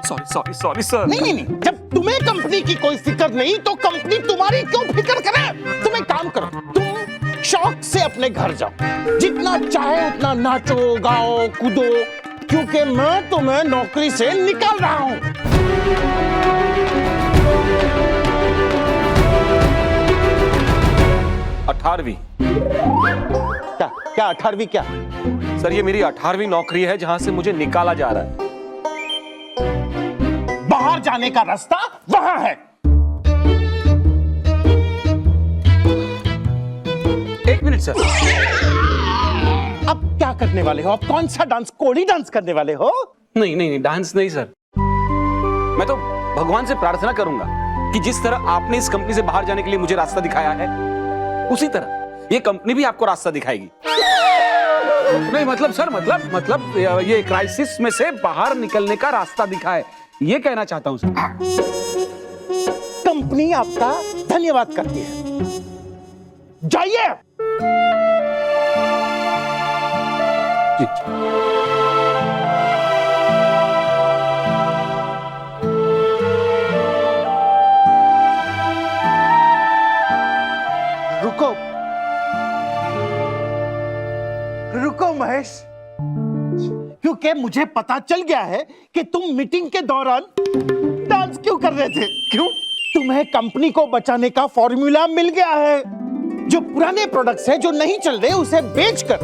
Sorry sir. नहीं, जब तुम्हें कंपनी की कोई फिक्र नहीं तो कंपनी तुम्हारी क्यों फिक्र करे? तुम एक काम करो, तुम शौक से अपने घर जाओ, जितना चाहे उतना नाचो, गाओ, कूदो, क्योंकि मैं तुम्हें नौकरी से निकाल रहा हूं। 18वीं। क्या 18वीं क्या? सर ये मेरी 18वीं नौकरी है जहां से मुझे निकाला जा रहा है। बाहर जाने का रास्ता वहां है। एक मिनट सर। अब क्या करने वाले हो? अब कौन सा डांस? कोड़ी डांस करने वाले हो? नहीं, डांस नहीं सर। मैं तो भगवान से प्रार्थना करूंगा कि जिस तरह आपने इस कंपनी से बाहर जाने के लिए मुझे रास्ता दिखाया है, उसी तरह ये कंपनी भी आपको रास्ता दिखाएगी। नहीं मतलब सर, मतलब ये क्राइसिस में से बाहर निकलने का रास्ता दिखाए, ये कहना चाहता हूं सर। कंपनी आपका धन्यवाद करती है। जाइए। रुको महेश, क्योंकि मुझे पता चल गया है कि तुम मीटिंग के दौरान डांस क्यों कर रहे थे। क्यों? तुम्हें कंपनी को बचाने का फॉर्मूला मिल गया है। जो पुराने प्रोडक्ट्स हैं जो नहीं चल रहे उसे बेचकर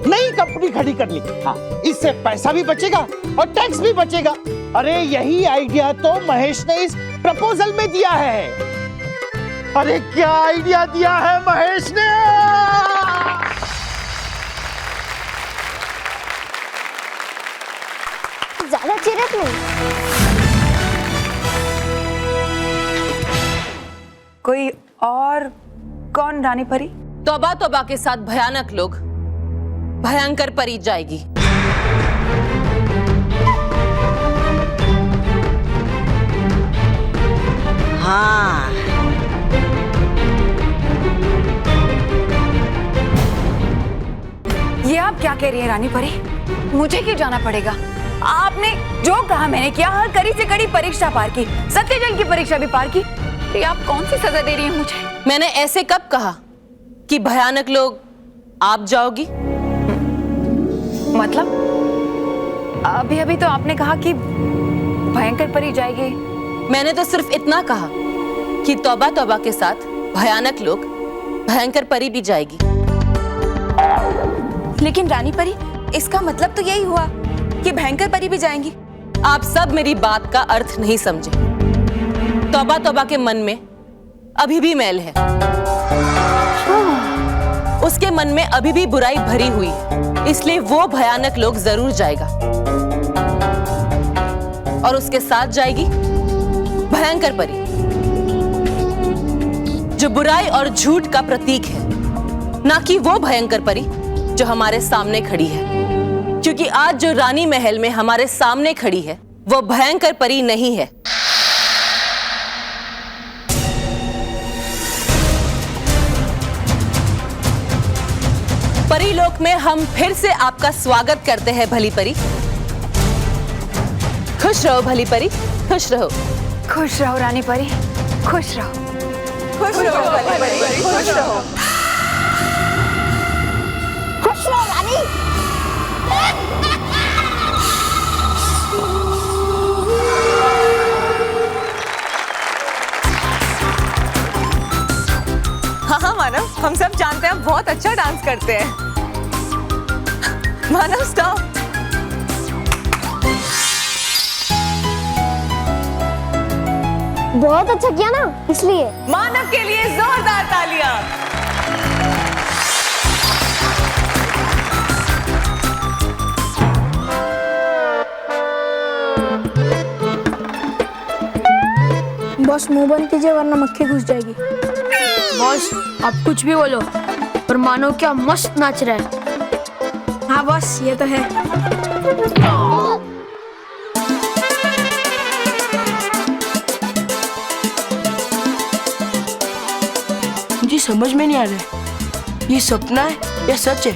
नई कंपनी खड़ी करनी। हाँ, इससे पैसा भी बचेगा और टैक्स भी बचेगा। अरे यही आइडिया तो महेश ने इस प्रपोजल में दिया है। अरे क्या आइडिया दिया है महेश ने! ज्यादा चिरक नहीं। कोई और कौन रानी परी? तौबा तौबा के साथ भयानक लोग, भयंकर परी जाएगी। हाँ, ये आप क्या कह रही हैं रानी परी? मुझे क्यों जाना पड़ेगा? आपने जो कहा मैंने किया, हर कड़ी से कड़ी परीक्षा पार की, सत्यजल की परीक्षा भी पार की। तो आप कौन सी सजा दे रही हैं मुझे? मैंने ऐसे कब कहा कि भयानक लोग आप जाओगी? मतलब अभी अभी तो आपने कहा कि भयंकर परी जाएगी। मैंने तो सिर्फ इतना कहा कि तौबा तौबा के साथ भयानक लोग भयंकर परी भी जाएगी। लेकिन रानी परी, इसका मतलब तो यही हुआ कि भयंकर परी भी जाएंगी। आप सब मेरी बात का अर्थ नहीं समझे। तौबा तौबा के मन में अभी भी मैल है, उसके मन में अभी भी बुराई भरी हुई है, इसलिए वो भयानक लोग जरूर जाएगा और उसके साथ जाएगी भयंकर परी, जो बुराई और झूठ का प्रतीक है, ना कि वो भयंकर परी जो हमारे सामने खड़ी है। क्योंकि आज जो रानी महल में हमारे सामने खड़ी है वो भयंकर परी नहीं है। परीलोक में हम फिर से आपका स्वागत करते हैं भली परी। खुश रहो भली परी, खुश रहो। खुश रहो रानी परी, खुश रहो। खुश रहो भली परी, खुश रहो। खुश रहो रानी। हाँ मानव, हम सब जानते हैं बहुत अच्छा डांस करते हैं। मानव स्टॉप। बहुत अच्छा किया ना, इसलिए मानव के लिए जोरदार तालियां। बॉस मुंह बंद कीजिए वरना मक्खी घुस जाएगी। बॉस आप कुछ भी बोलो, पर मानो क्या मस्त नाच रहा है। हाँ बॉस ये तो है। मुझे समझ में नहीं आ रहा है, ये सपना है या सच है?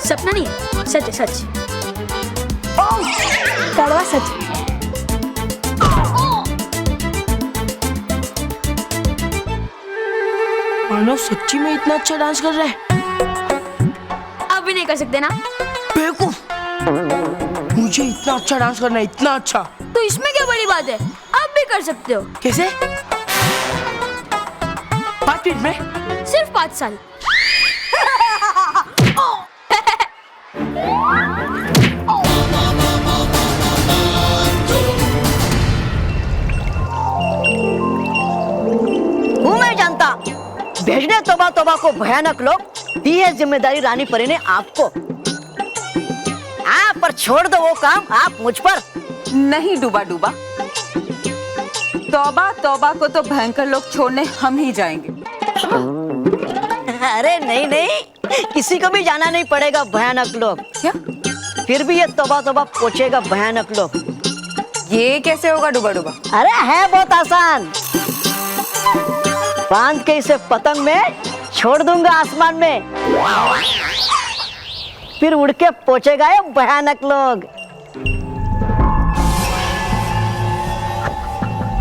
सपना नहीं है, सच है, सच। कड़वा सच। मानव सच्ची में इतना अच्छा डांस कर रहा है? आप भी नहीं कर सकते ना? बेवकूफ, मुझे इतना अच्छा डांस करना है, इतना अच्छा। तो इसमें क्या बड़ी बात है, आप भी कर सकते हो। कैसे? 5 मिनट में? सिर्फ 5 साल। हूँ मैं जानता, भेजने तौबा तौबा को भयानक लोग, दी है जिम्मेदारी रानी परी ने आपको। आप पर छोड़ दो वो काम आप मुझ पर। नहीं डूबा डूबा, तौबा तौबा को तो भयंकर लोग छोड़ने हम ही जाएंगे। अरे नहीं नहीं, किसी को भी जाना नहीं पड़ेगा भयानक लोग। क्या? फिर भी ये तौबा तौबा पहुंचेगा भयानक लोग। ये कैसे होगा डूबा डूबा? अरे है बहुत आसान, बांध के इसे पतंग में छोड़ दूंगा आसमान में, फिर उड़ के पहुंचेगा ये भयानक लोग।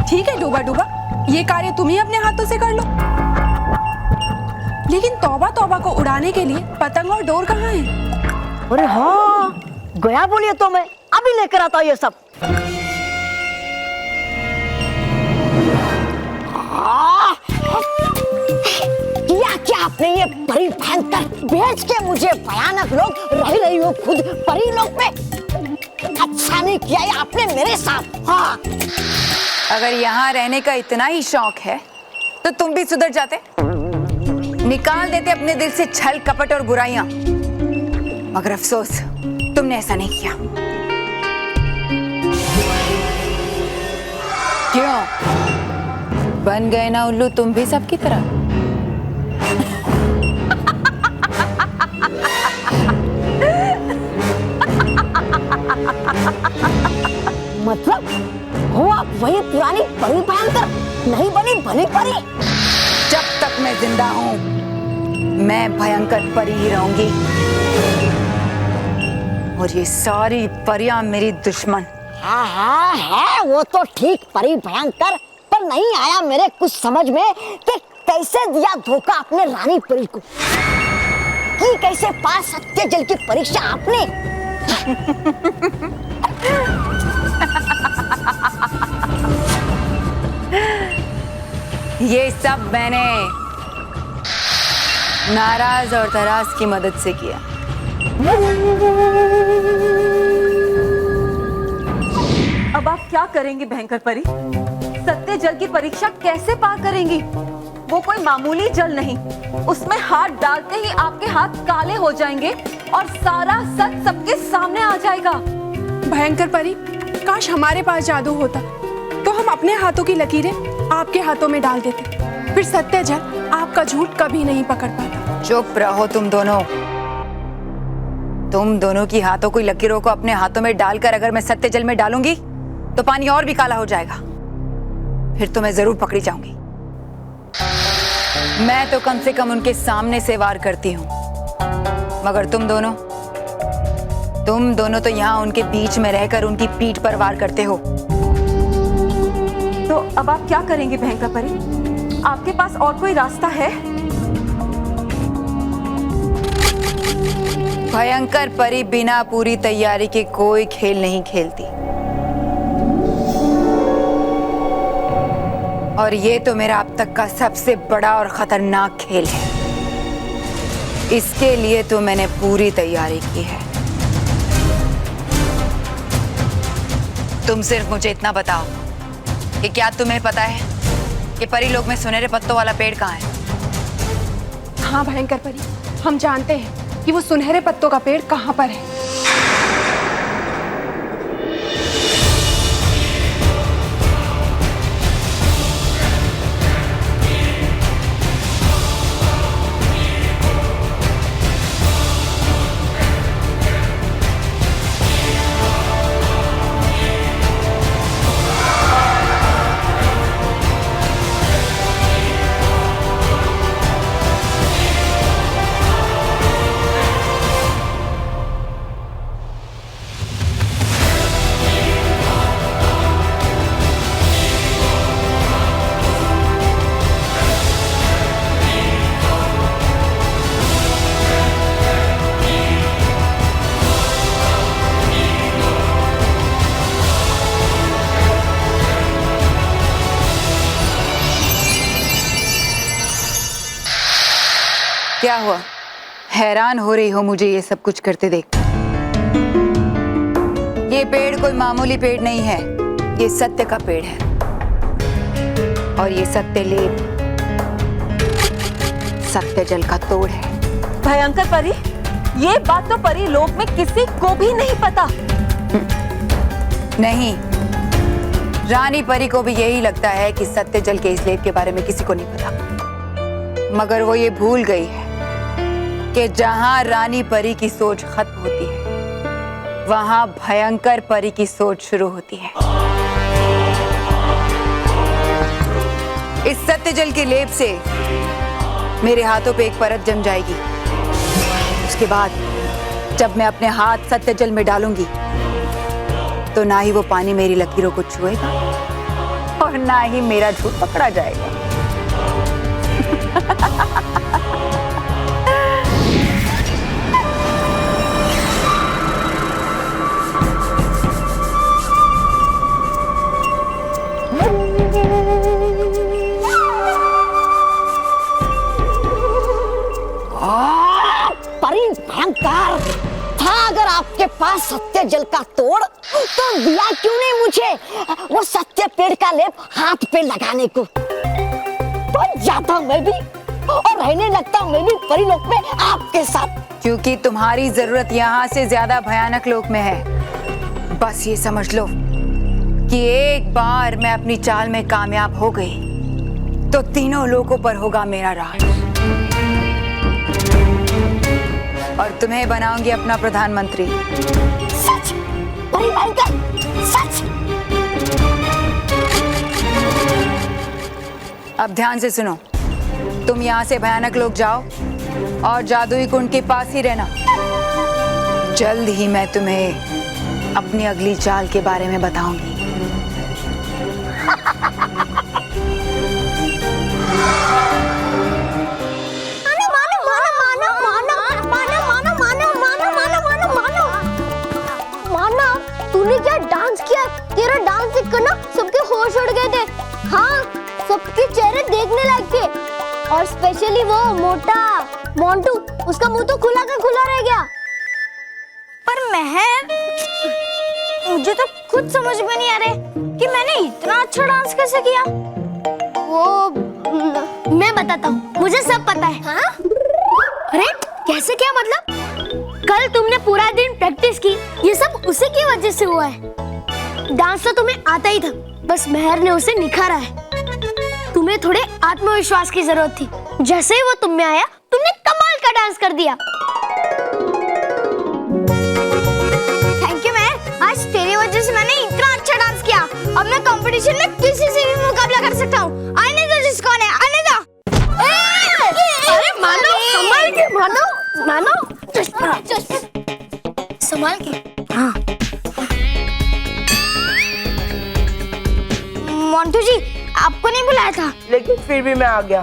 ठीक है डूबा डूबा, ये कार्य तुम ही अपने हाथों से कर लो। लेकिन तौबा तौबा को उड़ाने के लिए पतंग और डोर कहाँ है? अरे हाँ, गया बोलिए तो मैं अभी लेकर आता हूँ ये सब। क्या आपने ये परी भयंकर भेज के मुझे भयानक लोग रह रही हो खुद परी लोग में? अच्छा नहीं किया ये आपने मेरे साथ। हाँ, अगर यहाँ रहने का इतना ही शौक है तो तुम भी सुधर जाते, निकाल देते अपने दिल से छल कपट और बुराइयां। मगर अफसोस तुमने ऐसा नहीं किया। क्यों? बन गए ना उल्लू तुम भी सबकी तरह। मतलब हो आप वही पुरानी परी भयंकर, नहीं बनी भली परी? जब तक मैं जिंदा हूं मैं भयंकर परी ही रहूंगी, और ये सारी परियां मेरी दुश्मन। हाँ हाँ है वो तो ठीक परी भयंकर, पर नहीं आया मेरे कुछ समझ में कि कैसे दिया धोखा आपने रानी परी को, कि कैसे पास सत्य जल की परीक्षा आपने। ये सब मैंने नाराज और तराज की मदद से किया। अब आप क्या करेंगी भयंकर परी? सत्य जल की परीक्षा कैसे पार करेंगी? वो कोई मामूली जल नहीं, उसमें हाथ डालते ही आपके हाथ काले हो जाएंगे और सारा सच सबके सामने आ जाएगा। भयंकर परी, काश हमारे पास जादू होता तो हम अपने हाथों की लकीरें आपके हाथों में डाल देते, फिर सत्य जल आपका झूठ कभी नहीं पकड़ पाता। चुप रहो तुम दोनों। तुम दोनों की हाथों की लकीरों को अपने हाथों में डालकर अगर मैं सत्य जल में डालूंगी तो पानी और भी काला हो जाएगा, फिर तो मैं जरूर पकड़ी जाऊंगी। मैं तो कम से कम उनके सामने से वार करती हूँ, मगर तुम दोनों तो यहाँ उनके बीच में रहकर उनकी पीठ पर वार करते हो। तो अब आप क्या करेंगे भयंकर परी? आपके पास और कोई रास्ता है? भयंकर परी बिना पूरी तैयारी के कोई खेल नहीं खेलती, और ये तो मेरा अब तक का सबसे बड़ा और खतरनाक खेल है। इसके लिए तो मैंने पूरी तैयारी की है। तुम सिर्फ मुझे इतना बताओ कि क्या तुम्हें पता है कि परीलोक में सुनहरे पत्तों वाला पेड़ कहाँ है? हाँ भयंकर परी, हम जानते हैं कि वो सुनहरे पत्तों का पेड़ कहाँ पर है। क्या हुआ? हैरान हो रही हो मुझे ये सब कुछ करते देख? ये पेड़ कोई मामूली पेड़ नहीं है, ये सत्य का पेड़ है, और ये सत्य लेप सत्य जल का तोड़ है। भयंकर परी, ये बात तो परी लोक में किसी को भी नहीं पता। नहीं, रानी परी को भी यही लगता है कि सत्य जल के इस लेप के बारे में किसी को नहीं पता, मगर वो ये भूल गई है कि जहां रानी परी की सोच खत्म होती है वहां भयंकर परी की सोच शुरू होती है। इस सत्य जल के लेप से मेरे हाथों पे एक परत जम जाएगी। उसके बाद जब मैं अपने हाथ सत्य जल में डालूंगी तो ना ही वो पानी मेरी लकीरों को छुएगा और ना ही मेरा झूठ पकड़ा जाएगा। परी भयंकर था, अगर आपके पास सत्य जल का तोड़ तो दिया क्यों नहीं मुझे वो सत्य पेड़ का लेप हाथ पे लगाने को? तो जाता मैं भी और रहने लगता मैं भी परीलोक में आपके साथ। क्योंकि तुम्हारी जरूरत यहाँ से ज्यादा भयानक लोक में है। बस ये समझ लो कि एक बार मैं अपनी चाल में कामयाब हो गई तो तीनों लोकों पर होगा मेरा राज, और तुम्हें बनाऊंगी अपना प्रधानमंत्री। सच? परी भयंकर, सच? अब ध्यान से सुनो, तुम यहाँ से भयानक लोग जाओ और जादुई कुंड के पास ही रहना। जल्द ही मैं तुम्हें अपनी अगली चाल के बारे में बताऊंगी। तूने क्या डांस किया? तेरा डांस देखकर ना सबके होश उड़ गए थे। हाँ, और स्पेशली वो मोटा मोंटू, उसका मुंह तो खुला का खुला रह गया। पर महर, मुझे तो खुद समझ में नहीं आ रहा कि मैंने इतना अच्छा डांस कैसे किया। वो मैं बताता हूँ, मुझे सब पता है। हाँ? अरे कैसे, क्या मतलब? कल तुमने पूरा दिन प्रैक्टिस की, ये सब उसी की वजह से हुआ है। डांस तो तुम्हें आता ही था, बस महर ने उसे निखारा है। तुम्हें थोड़े आत्मविश्वास की जरूरत थी। जैसे ही वो तुम में आया, तुमने कमाल का डांस कर दिया। थैंक यू महर, आज तेरी वजह से मैंने इतना अच्छा डांस किया। अब मैं कंपटीशन में किसी से भी मुकाबला कर सकता हूँ। आने दो जिसको आने, आने दो। अरे मानो, संभाल के मानो, मानो, संभाल के। हाँ मोंटू जी, आपको नहीं बुलाया था। लेकिन फिर भी मैं आ गया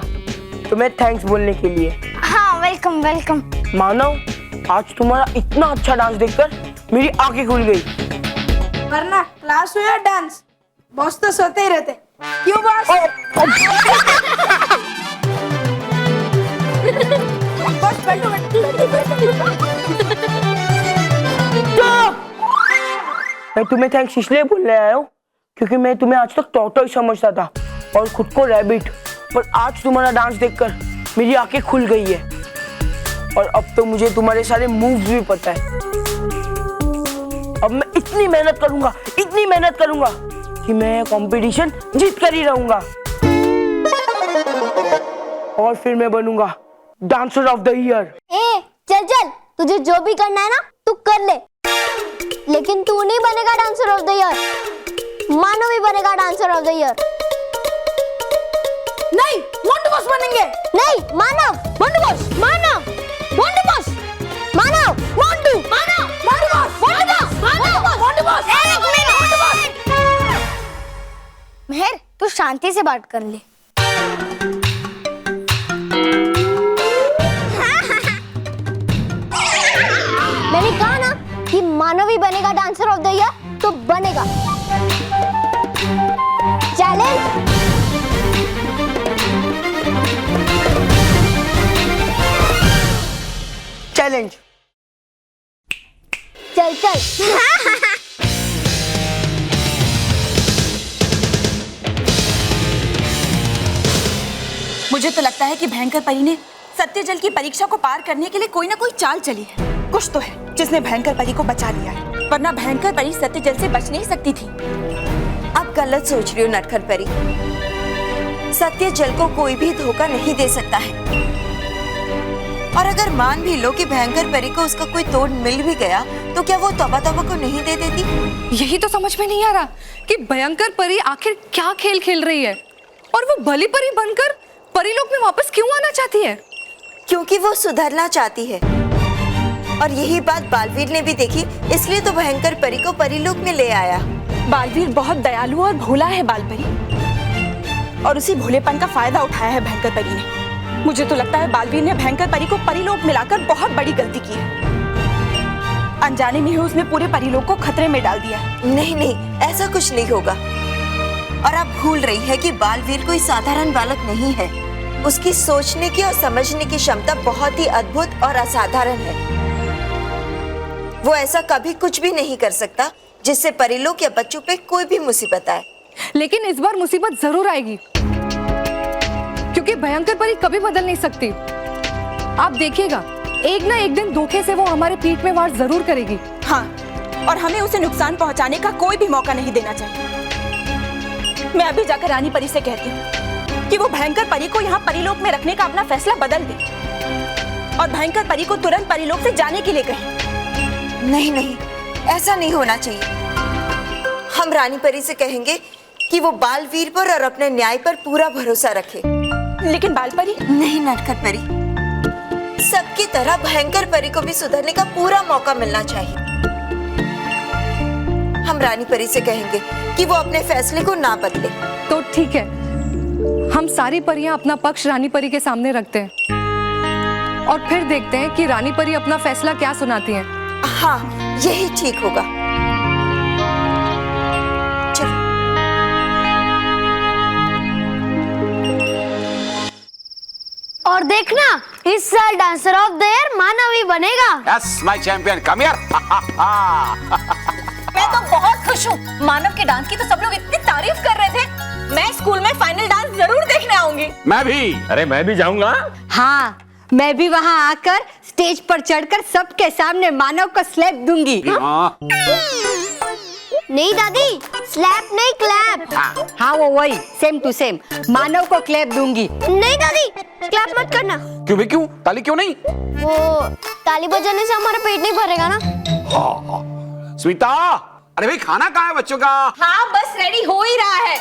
तुम्हें थैंक्स बोलने के लिए। हाँ वेलकम वेलकम। मानव, आज तुम्हारा इतना अच्छा डांस देखकर मेरी आंखें खुल गई। वरना क्लास हो या डांस, बॉस तो सोते ही रहते। क्यों बॉस? बॉस बैठो मैं तुम्हें थैंक्स इसलिए बोलने आया हूँ क्योंकि मैं तुम्हें आज तक टॉर्टोइस समझता था और खुद को रैबिट, पर आज तुम्हारा डांस देखकर मेरी आंखें खुल गई है और अब तो मुझे तुम्हारे सारे मूव्स भी पता है। अब मैं इतनी मेहनत करूंगा कि मैं कंपटीशन जीत कर ही रहूंगा और फिर मैं बनूंगा डांसर ऑफ द ईयर। ए चल चल, तुझे जो भी करना है ना तू कर ले, लेकिन तू नहीं बनेगा डांसर ऑफ द ईयर, मानो भी बनेगा डांसर ऑफ द ईयर। नहीं, मोंटू बॉस बनेंगे। नहीं, मानव, मोंटू बॉस, मानव, मोंटू बॉस, मानव, मोंटू, मानव, मोंटू बॉस, मानव, मोंटू बॉस। एक मिनट महर, तू शांति से बात कर ले। मैंने कहा ना कि मानव ही बनेगा डांसर ऑफ द ईयर, तो बनेगा। चैलेंज। चैलेंज। चल चल। मुझे तो लगता है कि भयंकर परी ने सत्य जल की परीक्षा को पार करने के लिए कोई ना कोई चाल चली है। कुछ तो है जिसने भयंकर परी को बचा लिया है, वरना भयंकर परी सत्य जल से बच नहीं सकती थी। आप गलत सोच रही हो नटखट परी। सत्य जल को कोई भी धोखा नहीं दे सकता है, और अगर मान भी लो कि भयंकर परी को उसका कोई तोड़ मिल भी गया, तो क्या वो तौबा तौबा को नहीं दे देती? यही तो समझ में नहीं आ रहा कि भयंकर परी आखिर क्या खेल खेल रही है, और वो भली परी बनकर परीलोक में वापस क्यों आना चाहती है? क्योंकि वो सुधरना चाहती है, और यही बात बालवीर ने भी देखी, इसलिए तो भयंकर परी को परीलोक में ले आया। बालवीर बहुत दयालु और भोला है बालपरी, और उसी भोलेपन का फायदा उठाया है भयंकर परी ने। मुझे तो लगता है बालवीर ने भयंकर परी को परीलोक मिलाकर बहुत बड़ी गलती की है। अनजाने में ही उसने पूरे परीलोक को खतरे में डाल दिया है। नहीं नहीं, ऐसा कुछ नहीं होगा। और आप भूल रही है कि बालवीर कोई साधारण बालक नहीं है। उसकी सोचने की और समझने की क्षमता बहुत ही अद्भुत और असाधारण है। वो ऐसा कभी कुछ भी नहीं कर सकता जिससे परीलोक या बच्चों पे कोई भी मुसीबत आए। लेकिन इस बार मुसीबत जरूर आएगी, क्योंकि भयंकर परी कभी बदल नहीं सकती। आप देखिएगा, एक ना एक दिन धोखे से वो हमारे पीठ में वार जरूर करेगी। हाँ, और हमें उसे नुकसान पहुंचाने का कोई भी मौका नहीं देना चाहिए। मैं अभी जाकर रानी परी से कहती हूँ कि वो भयंकर परी को यहाँ परीलोक में रखने का अपना फैसला बदल दे, और भयंकर परी को तुरंत परीलोक से जाने के लिए कहे। नहीं नहीं, ऐसा नहीं होना चाहिए। हम रानी परी से कहेंगे कि वो बालवीर पर और अपने न्याय पर पूरा भरोसा रखे। लेकिन बालपरी? नहीं नटखट परी, सबकी तरह भयंकर परी को भी सुधरने का पूरा मौका मिलना चाहिए। हम रानी परी से कहेंगे कि वो अपने फैसले को ना बदले। तो ठीक है, हम सारी परियां अपना पक्ष रानी परी के सामने रखते हैं और फिर देखते हैं कि रानी परी अपना फैसला क्या सुनाती हैं। हाँ, यही ठीक होगा। और देखना इस साल डांसर ऑफ द ईयर मानव ही बनेगा। Yes my champion, come here. मैं तो बहुत खुश हूँ। मानव के डांस की तो सब लोग इतनी तारीफ कर रहे थे। मैं स्कूल में फाइनल डांस जरूर देखने आऊंगी। मैं भी। अरे मैं भी जाऊंगा। हाँ, मैं भी वहाँ आकर स्टेज पर चढ़कर सबके सामने मानव को स्लैप दूंगी। नहीं दादी, स्लैप नहीं क्लैप। हाँ वो वही, सेम टू सेम। मानव को क्लैप दूंगी। नहीं दादी, क्लैप मत करना। क्यों भी क्यों? ताली क्यों नहीं? वो ताली बजाने से हमारा पेट नहीं भरेगा ना। स्मिता, अरे भाई खाना कहाँ है बच्चों का? हाँ बस रेडी हो ही रहा है।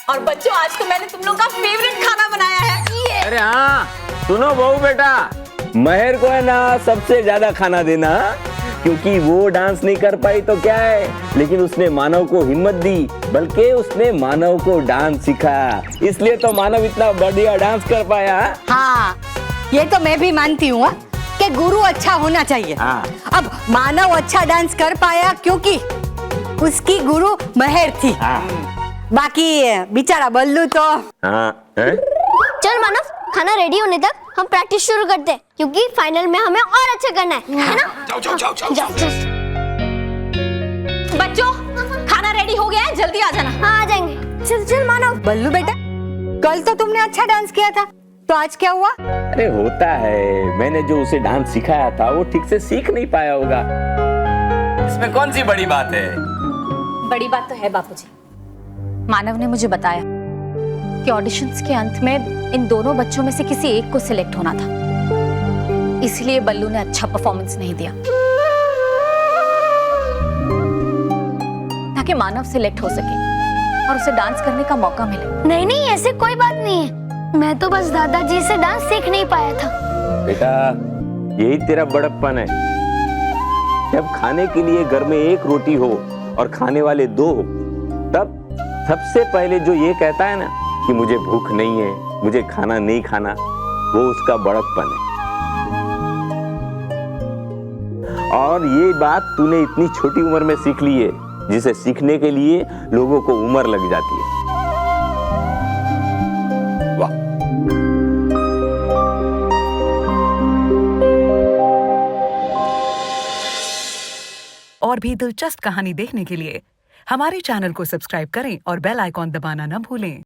और बच्चों आज तो मैंने तुम लोग का फेवरेट खाना बनाया है। अरे हाँ, सुनो बहू बेटा, महर को है ना सबसे ज्यादा खाना देना, क्योंकि वो डांस नहीं कर पाई तो क्या है, लेकिन उसने मानव को हिम्मत दी, बल्कि उसने मानव को डांस सिखाया, इसलिए तो मानव इतना बढ़िया डांस कर पाया। हाँ, ये तो मैं भी मानती हूँ कि गुरु अच्छा होना चाहिए। हाँ। अब मानव अच्छा डांस कर पाया क्योंकि उसकी गुरु महर थी। हाँ। बाकी बेचारा बल्लू तो। हाँ, है? चल मानव, खाना रेडी होने तक हम प्रैक्टिस शुरू करते हैं, क्योंकि फाइनल में हमें और अच्छा करना है ना? जाओ जाओ जाओ जाओ जाओ। बच्चों खाना रेडी हो गया है, जल्दी आ जाना। हाँ आ जाएंगे। चल चल मानव। बल्लू बेटा, कल तो तुमने अच्छा डांस किया था, तो आज क्या हुआ? अरे होता है, मैंने जो उसे डांस सिखाया था वो ठीक से सीख नहीं पाया होगा। इसमें कौन सी बड़ी बात है? बड़ी बात तो है बापूजी। मानव ने मुझे बताया कि ऑडिशंस के अंत में इन दोनों बच्चों में से किसी एक को सिलेक्ट होना था, इसलिए बल्लू ने अच्छा परफॉर्मेंस नहीं दिया, ताकि मानव सिलेक्ट हो सके और उसे डांस करने का मौका मिले। नहीं नहीं, ऐसे कोई बात नहीं है, मैं तो बस दादाजी से डांस सीख नहीं पाया था। बेटा, यही तेरा बड़प्पन है। जब खाने के लिए घर में एक रोटी हो और खाने वाले दो, तब सबसे पहले जो ये कहता है ना कि मुझे भूख नहीं है, मुझे खाना नहीं खाना, वो उसका बड़प्पन है। और ये बात तूने इतनी छोटी उम्र में सीख ली है, जिसे सीखने के लिए लोगों को उम्र लग जाती है। वाह। और भी दिलचस्प कहानी देखने के लिए हमारे चैनल को सब्सक्राइब करें और बेल आइकॉन दबाना न भूलें।